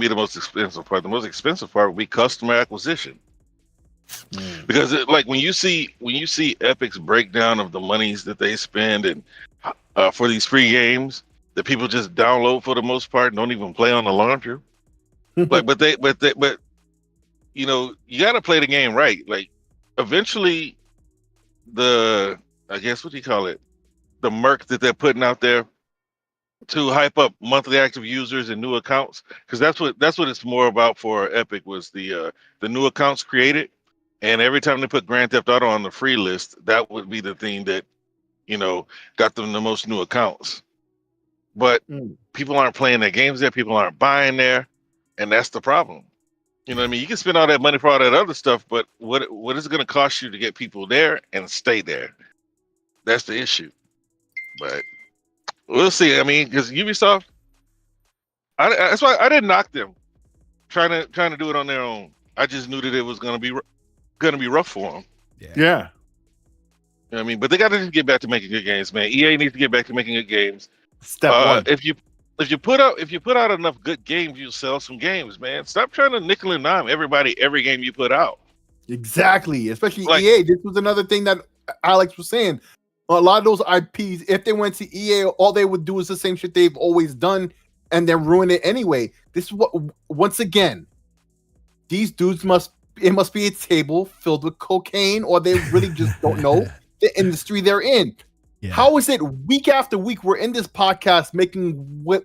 the most expensive part. The most expensive part would be customer acquisition. Because when you see Epic's breakdown of the monies that they spend and for these free games that people just download for the most part and don't even play on the launcher, but you got to play the game right. Like, eventually, the murk that they're putting out there to hype up monthly active users and new accounts, because that's what it's more about for Epic, was the new accounts created. And every time they put Grand Theft Auto on the free list, that would be the thing that, got them the most new accounts. But people aren't playing their games there. People aren't buying there. And that's the problem. You know what I mean? You can spend all that money for all that other stuff, but what is it going to cost you to get people there and stay there? That's the issue. But we'll see. I mean, because Ubisoft, that's why I didn't knock them trying to do it on their own. I just knew that it was going to be rough for them. Yeah. You know what I mean? But they got to just get back to making good games, man. EA needs to get back to making good games. Step one. if you put out enough good games, you'll sell some games, man. Stop trying to nickel and dime everybody every game you put out. Exactly, especially Like- EA. This was another thing that Alex was saying. A lot of those IPs, if they went to EA, all they would do is the same shit they've always done, and then ruin it anyway. This is what, once again, these dudes must be a table filled with cocaine, or they really just don't know the industry they're in. Yeah. How is it week after week we're in this podcast making way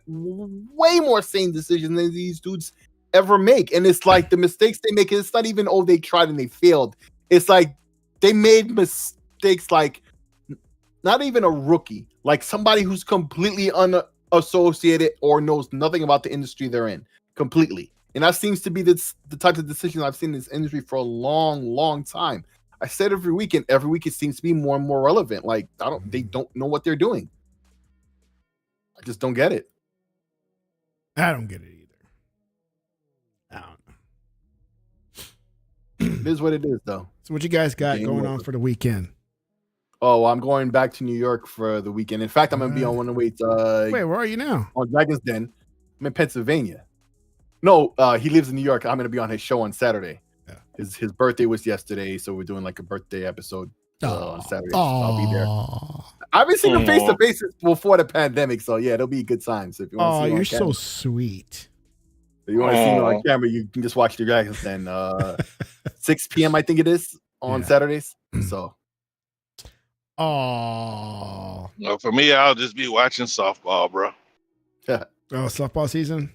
more sane decisions than these dudes ever make? And it's like the mistakes they make, it's not even, oh, they tried and they failed. It's like they made mistakes like not even a rookie, like somebody who's completely unassociated or knows nothing about the industry they're in completely. And that seems to be the type of decisions I've seen in this industry for a long, long time. I said every week, and every week it seems to be more and more relevant. Like they don't know what they're doing. I just don't get it. I don't get it either. I don't know. It is what it is, though. So what you guys got Game going over. on for the weekend? Oh, I'm going back to New York for the weekend. In fact, I'm going to be on one of the Wait, where are you now? on Dragon's Den. I'm in Pennsylvania. No, he lives in New York. I'm going to be on his show on Saturday. Yeah. His birthday was yesterday, so we're doing like a birthday episode on Saturday. So I'll be there. Oh, I haven't seen him face to face before the pandemic, so yeah, it'll be a good time. So if you want to see me you're on so camera, sweet. if you want to see me on camera, you can just watch the Dragons Den. 6 p.m. I think it is on Yeah. Saturdays. So Oh, Well, for me, I'll just be watching softball, bro. softball season.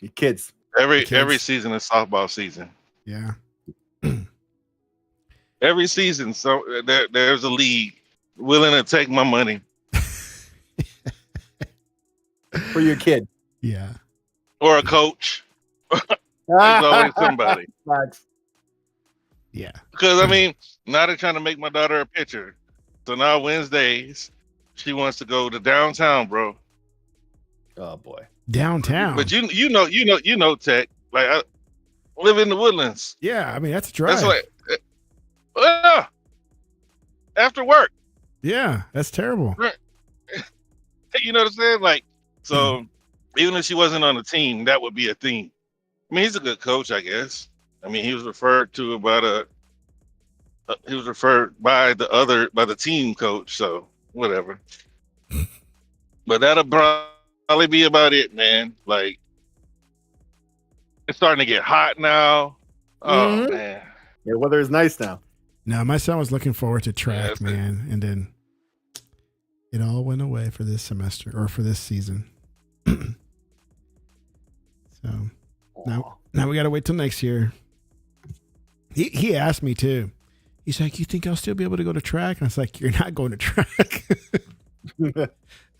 your kids. Every season is softball season. Yeah. Every season, so there's a league willing to take my money. For your kid. Yeah. Or a coach. There's always somebody. Facts. Yeah. Because I mean, now they're trying to make my daughter a pitcher. So now Wednesdays, she wants to go to downtown, bro. Oh boy. Downtown. But you know, Tech. Like I live in the Woodlands. Yeah, I mean that's a drive. That's like, after work. Yeah, that's terrible. You know what I'm saying? Like, so even if she wasn't on the team, that would be a thing. I mean, he's a good coach, I guess. I mean, he was referred by the team coach, so whatever. But that'll probably be about it, man. Like, it's starting to get hot now. Oh man. Yeah, weather is nice now. No, my son was looking forward to track, that's man, and then it all went away for this semester or for this season. So now we got to wait till next year. He asked me too. He's like, "You think I'll still be able to go to track?" And I was like, "You're not going to track."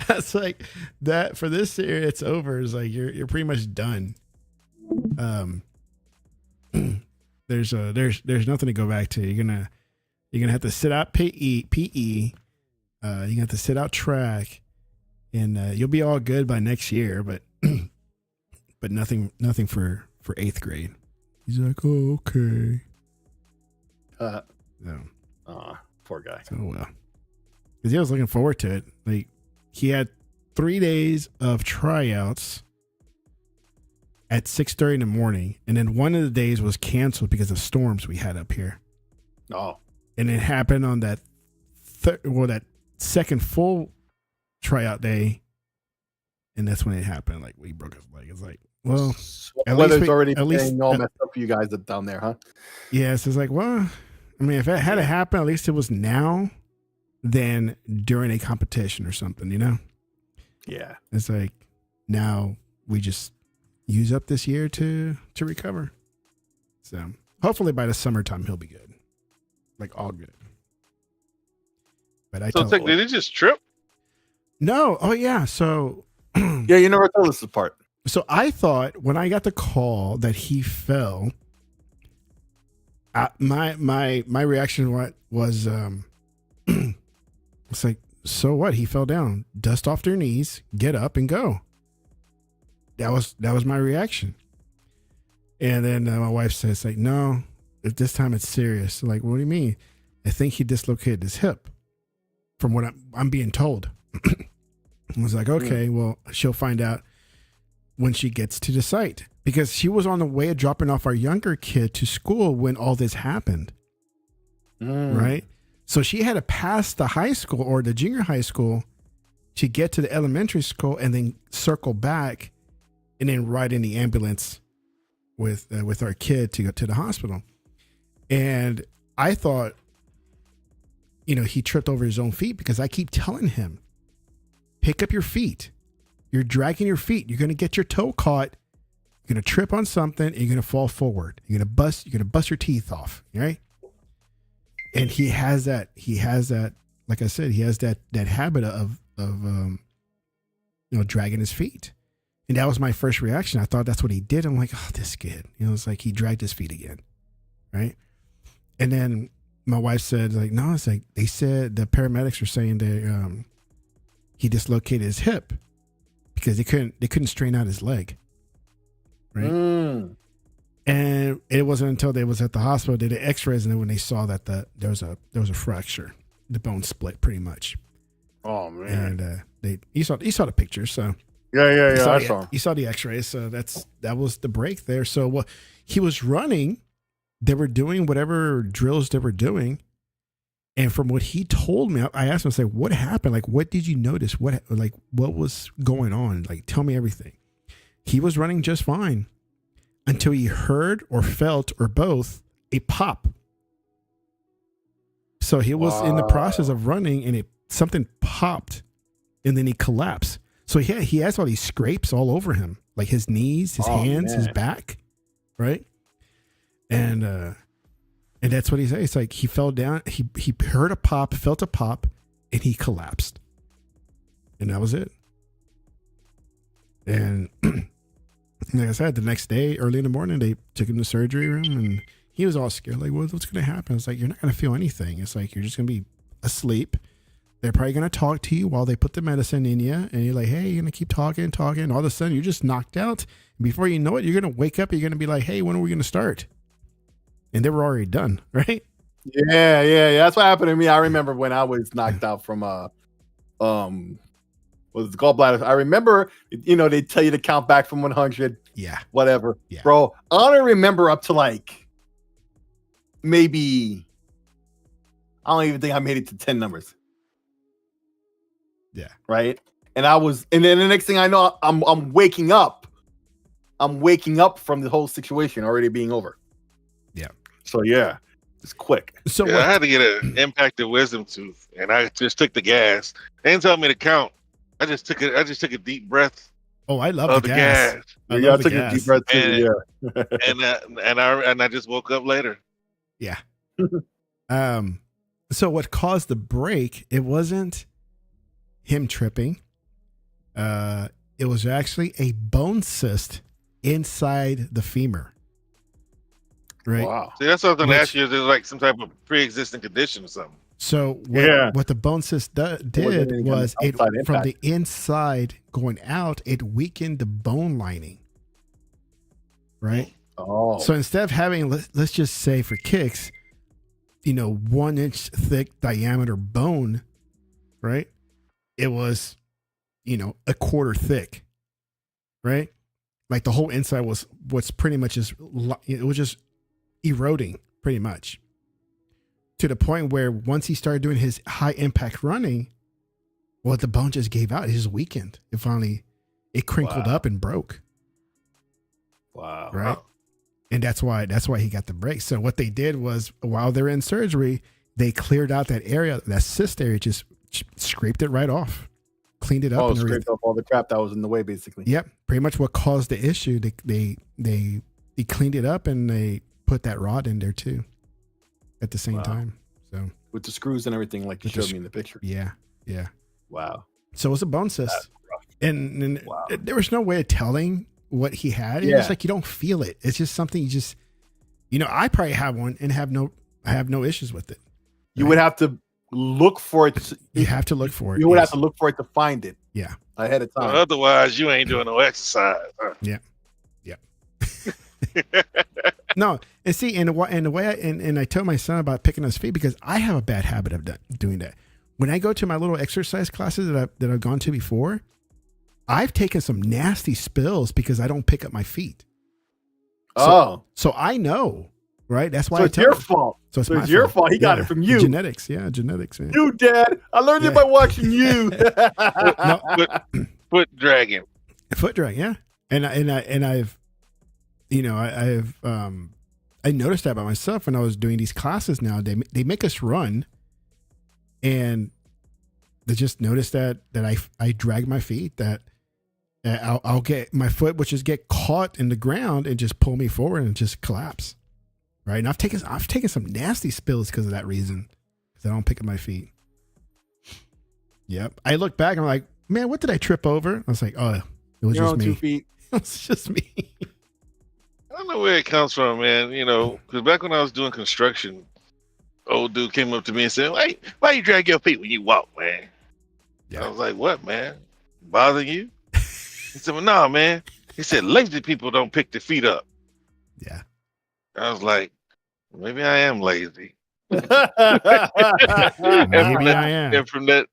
That's like that for this year. It's over. It's like you're pretty much done. There's nothing to go back to. You're gonna have to sit out PE. You're gonna have to sit out track, and you'll be all good by next year. But but nothing for 8th grade. He's like, "Oh, okay." No. Poor guy. So well, because he was looking forward to it. Like he had 3 days of tryouts at 6:30 in the morning, and then one of the days was canceled because of storms we had up here. Oh, And it happened on that that second full tryout day, and that's when it happened. Like we broke his leg. It's like, well, at weather's least already at least all messed up for you guys down there, huh? yes. It's like, well, I mean, if it had to happen, at least it was now than during a competition or something, you know? Yeah. It's like now we just use up this year to recover. So hopefully by the summertime he'll be good, like all good. But Did he just trip? No. Oh yeah. So Yeah, you never told us this part. so I thought when I got the call that he fell, my reaction was it's like, so what? He fell down. Dust off their knees, get up and go. That was my reaction. And then my wife says, like, no, at this time it's serious. Like, what do you mean? I think he dislocated his hip, from what I'm being told. I was like, okay, well, she'll find out when she gets to the site, because she was on the way of dropping off our younger kid to school when all this happened. Right. So she had to pass the high school or the junior high school to get to the elementary school and then circle back and then ride in the ambulance with our kid to go to the hospital. And I thought, he tripped over his own feet, because I keep telling him, pick up your feet. You're dragging your feet. You're going to get your toe caught. You're going to trip on something and you're going to fall forward. You're going to bust your teeth off. Right. And he has that, like I said, he has that habit of dragging his feet. And that was my first reaction. I thought that's what he did. I'm like, oh, this kid, it's like he dragged his feet again. Right. And then my wife said, like, no, it's like, they said the paramedics were saying that he dislocated his hip because they couldn't strain out his leg. Right. And it wasn't until they was at the hospital, they did x-rays, and then when they saw that there was a fracture, the bone split pretty much. Oh man. And you saw the pictures, so yeah. I saw. You saw the x-rays, so that was the break there. So he was running, they were doing whatever drills they were doing. And from what he told me, I asked him, I said, what happened? Like, what did you notice? What was going on? Like, tell me everything. He was running just fine until he heard or felt or both a pop. So he was in the process of running and something popped and then he collapsed. So he has all these scrapes all over him, like his knees, his hands, his back. Right. And that's what he said. It's like he fell down. He heard a pop, felt a pop, and he collapsed. And that was it. And like I said, the next day, early in the morning, they took him to the surgery room, and he was all scared. Like, what's going to happen? It's like, you're not going to feel anything. It's like, you're just going to be asleep. They're probably going to talk to you while they put the medicine in you. And you're like, hey, you're going to keep talking. And all of a sudden, you're just knocked out. And before you know it, you're going to wake up. You're going to be like, hey, when are we going to start? And they were already done, right? Yeah. That's what happened to me. I remember when I was knocked out from was the gallbladder. I remember, they tell you to count back from 100. Yeah. Whatever. Yeah. Bro, I only remember up to like maybe, I don't even think I made it to 10 numbers. Yeah. Right. And then the next thing I know, I'm waking up. I'm waking up from the whole situation already being over. Yeah. So yeah, it's quick. So I had to get an impacted wisdom tooth, and I just took the gas. They didn't tell me to count. I just took a deep breath. Oh, I love the gas. I took a deep breath too. And I just woke up later. Yeah. So what caused the break? It wasn't him tripping. It was actually a bone cyst inside the femur. Right. Wow. See, that's what I was going to ask you. Is there like some type of pre-existing condition or something? So what the bone cyst did was it from the inside going out, it weakened the bone lining. Right. Oh. So instead of having, let's just say for kicks, 1 inch thick diameter bone, right? It was, a quarter thick, right? Like the whole inside was what's pretty much it was just eroding pretty much to the point where once he started doing his high impact running, well, the bone just gave out. It just weakened. It crinkled up and broke. Wow. Right. And that's why he got the break. So what they did was while they're in surgery, they cleared out that area, that cyst area, just scraped it right off, cleaned it up. Scraped off all the crap that was in the way, basically. Yep. Pretty much what caused the issue. They cleaned it up and they put that rod in there too at the same time. So with the screws and everything, like you showed me in the picture. Yeah. Yeah. Wow. So it was a bone cyst. And there was no way of telling what he had. It's just like you don't feel it. It's just something you just, I probably have one and have no issues with it. You would have to look for it. You have to look for it. You would have to look for it to find it. Yeah. Ahead of time. Well, otherwise, you ain't doing no exercise. Huh? Yeah. Yeah. No, and see, and the way I told my son about picking his feet because I have a bad habit of doing that. when I go to my little exercise classes that I've gone to before, I've taken some nasty spills because I don't pick up my feet. So I know, right? That's why it's your fault. So it's your fault. He got it from you. Genetics, genetics, man. You, Dad. I learned it by watching you. Foot dragging. Foot drag, yeah. And I've, I noticed that by myself when I was doing these classes. Now they make us run, and they just noticed that I drag my feet, that I'll get my foot, which is get caught in the ground and just pull me forward and just collapse. Right. And I've taken some nasty spills because of that reason, because I don't pick up my feet. Yep. I look back and I'm like, man, what did I trip over? I was like, oh, it was just me. 2 feet. It was just me. I don't know where it comes from, man. Because back when I was doing construction, old dude came up to me and said, why you drag your feet when you walk, man? Yeah. I was like, what, man? Bothering you? He said, well, no, man. He said, lazy people don't pick their feet up. Yeah. I was like, maybe I am lazy. Maybe I am. And from that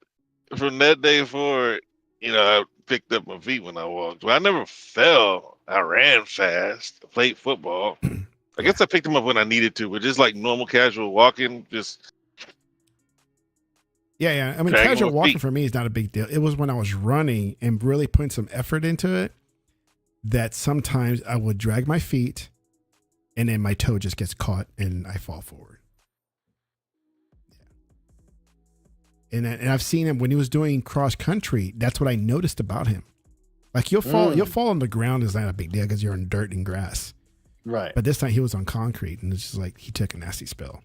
day forward, I picked up my feet when I walked. Well, I never fell. I ran fast. I played football. I guess I picked them up when I needed to, but just like normal casual walking, just yeah. I mean, casual walking for me is not a big deal. It was when I was running and really putting some effort into it that sometimes I would drag my feet and then my toe just gets caught and I fall forward. Yeah. And I've seen him when he was doing cross country. That's what I noticed about him. Like you'll fall on the ground is not a big deal because you're in dirt and grass. Right. But this time he was on concrete and it's just like he took a nasty spill.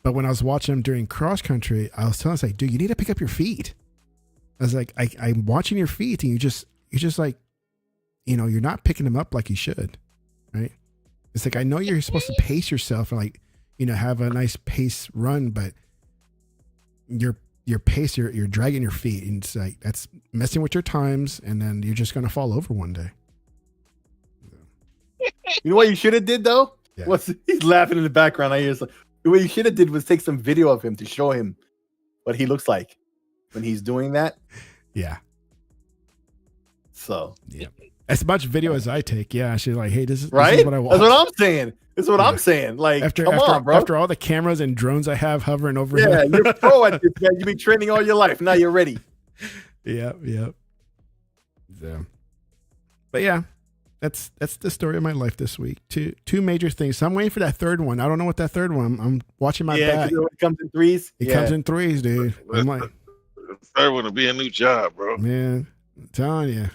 But when I was watching him during cross country, I was telling him, like, dude, you need to pick up your feet. I was like, I'm watching your feet and you're just like, you're not picking them up like you should. Right. It's like, I know you're supposed to pace yourself and like, have a nice pace run, but your pace, you're dragging your feet and it's like, that's messing with your times. And then you're just going to fall over one day. You know what you should have did though? Yeah. He's laughing in the background. I hear what you should have did was take some video of him to show him what he looks like when he's doing that. Yeah. So yeah, as much video as I take. Yeah, she's like, hey, this is right. This is what I watch. That's what I'm saying. This is what I'm saying. Like, come on, bro. After all the cameras and drones I have hovering over here. Yeah, you're pro at this, man. You've been training all your life. Now you're ready. Yeah. So, but yeah. That's the story of my life this week. Two major things. So I'm waiting for that third one. I don't know what that third one. I'm watching my back. It comes in threes. It comes in threes, dude. I'm like, the third one will be a new job, bro. Man, I'm telling you.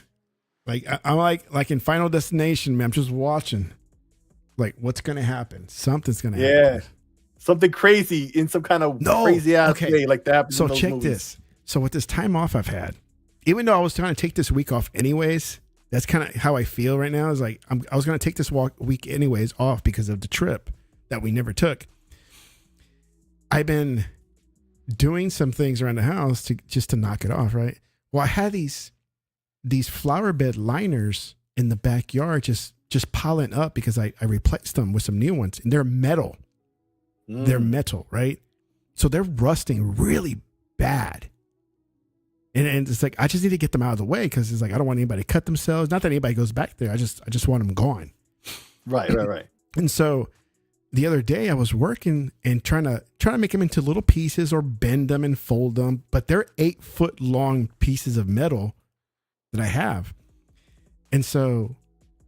Like I'm like in Final Destination, man. I'm just watching. Like, what's gonna happen? Something's gonna happen. Yeah. Something crazy in some kind of crazy ass way like that happens. So in those check movies. this. So with this time off I've had, even though I was trying to take this week off anyways. That's kind of how I feel right now. Is like I was going to take this week anyways off because of the trip that we never took. I've been doing some things around the house just to knock it off, right? Well, I had these flower bed liners in the backyard just piling up because I replaced them with some new ones, and they're metal. They're metal, right? So they're rusting really bad. And it's like, I just need to get them out of the way because it's like, I don't want anybody to cut themselves. Not that anybody goes back there. I just want them gone. Right. And so the other day I was working and trying to make them into little pieces or bend them and fold them. But they're 8-foot long pieces of metal that I have. And so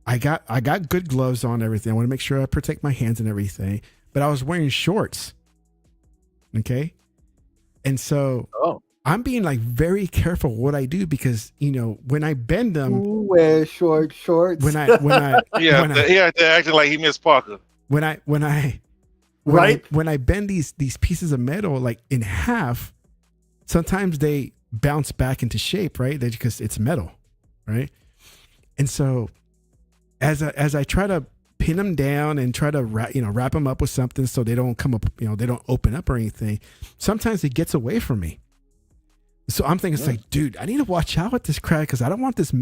I got good gloves on, everything. I want to make sure I protect my hands and everything. But I was wearing shorts. Okay. And so I'm being like very careful what I do because, when I bend them, wear shorts. When I acting like he missed Parker. When I bend these pieces of metal like in half, sometimes they bounce back into shape, right? Because it's metal, right? And so as I try to pin them down and try to wrap them up with something so they don't come up, they don't open up or anything, sometimes it gets away from me. So I'm thinking, it's like, dude, I need to watch out with this crap because I don't want this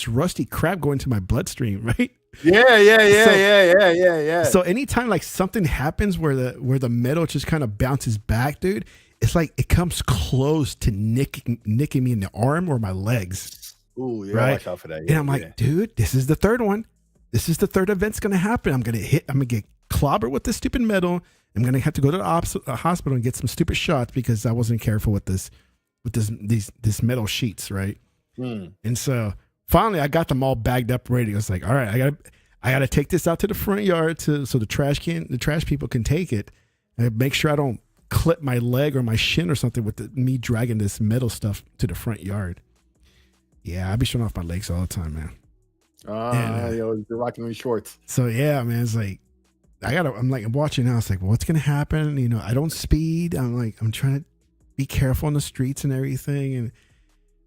rusty crap going to my bloodstream, right? Yeah. So anytime like something happens where the metal just kind of bounces back, dude, it's like it comes close to nicking me in the arm or my legs. Ooh, yeah, right? watch out for that. And I'm like, dude, this is the third one. This is the third event's going to happen. I'm going to get clobbered with this stupid metal. I'm going to have to go to the hospital and get some stupid shots because I wasn't careful with this metal sheets, right? And so finally I got them all bagged up ready. I was like, all right, I got to take this out to the front yard so the trash people can take it and make sure I don't clip my leg or my shin or something with me dragging this metal stuff to the front yard. Yeah, I be showing off my legs all the time, man. You're rocking these shorts. So yeah, man, it's like I'm watching now. It's like, well, what's gonna happen? You know, I don't speed. I'm trying to be careful on the streets and everything. And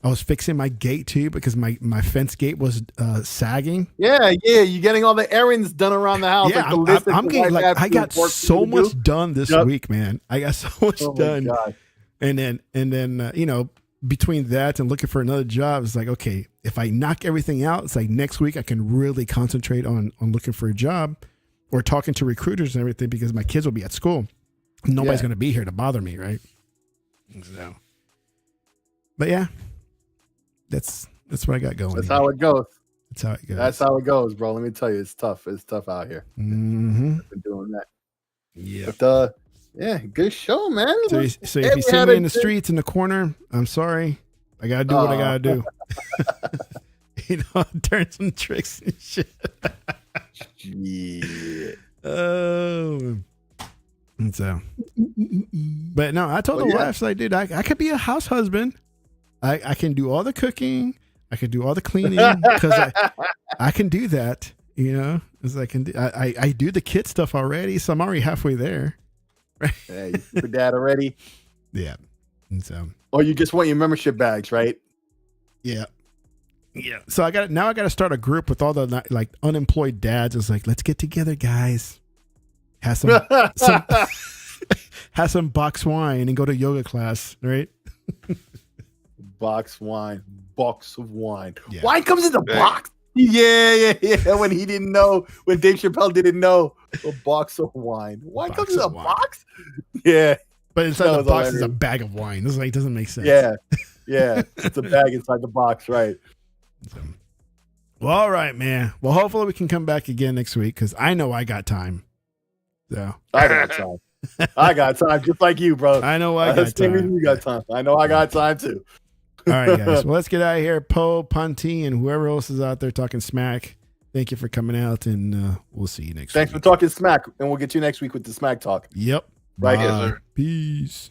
I was fixing my gate too because my fence gate was sagging. Yeah, you're getting all the errands done around the house. Yeah, I got so much done this week, man. I got so much done. God. And then you know, between that and looking for another job, it's like, okay, if I knock everything out, it's like next week I can really concentrate on looking for a job or talking to recruiters and everything because my kids will be at school. Nobody's going to be here to bother me, right? So, but yeah, that's what I got going. That's how it goes. That's how it goes. That's how it goes, bro. Let me tell you, it's tough. It's tough out here. Mm-hmm. I've been doing that. Yeah. But yeah, good show, man. So if you see me in the streets in the corner, I'm sorry. I gotta do what I gotta do. You know, turn some tricks and shit. Yeah. Oh. And so, but no, I told the wife, like, dude, I could be a house husband. I can do all the cooking. I can do all the cleaning because I can do that. You know, as I can do. I do the kid stuff already, so I'm already halfway there. Right? Yeah, you super dad already. Yeah. And so, or you just want your membership bags, right? Yeah. Yeah. So I got to start a group with all the like unemployed dads. It's like, let's get together, guys. Have some have some box wine and go to yoga class, right? Box of wine. Yeah. Wine comes in the box. Yeah. When he didn't know, when Dave Chappelle didn't know, a box of wine. Wine comes in a box? Yeah. But inside the box is a bag of wine. This like doesn't make sense. Yeah. It's a bag inside the box, right? So, well, all right, man. Well, hopefully we can come back again next week because I know I got time. So I got time. I got time, just like you, bro. I know I got time. You got time. I know I got time too. All right, guys. Well, let's get out of here. Poe, Punty, and whoever else is out there talking smack. Thank you for coming out, and we'll see you next week. Thanks for talking smack, and we'll get you next week with the smack talk. Yep. Right here, sir. Peace.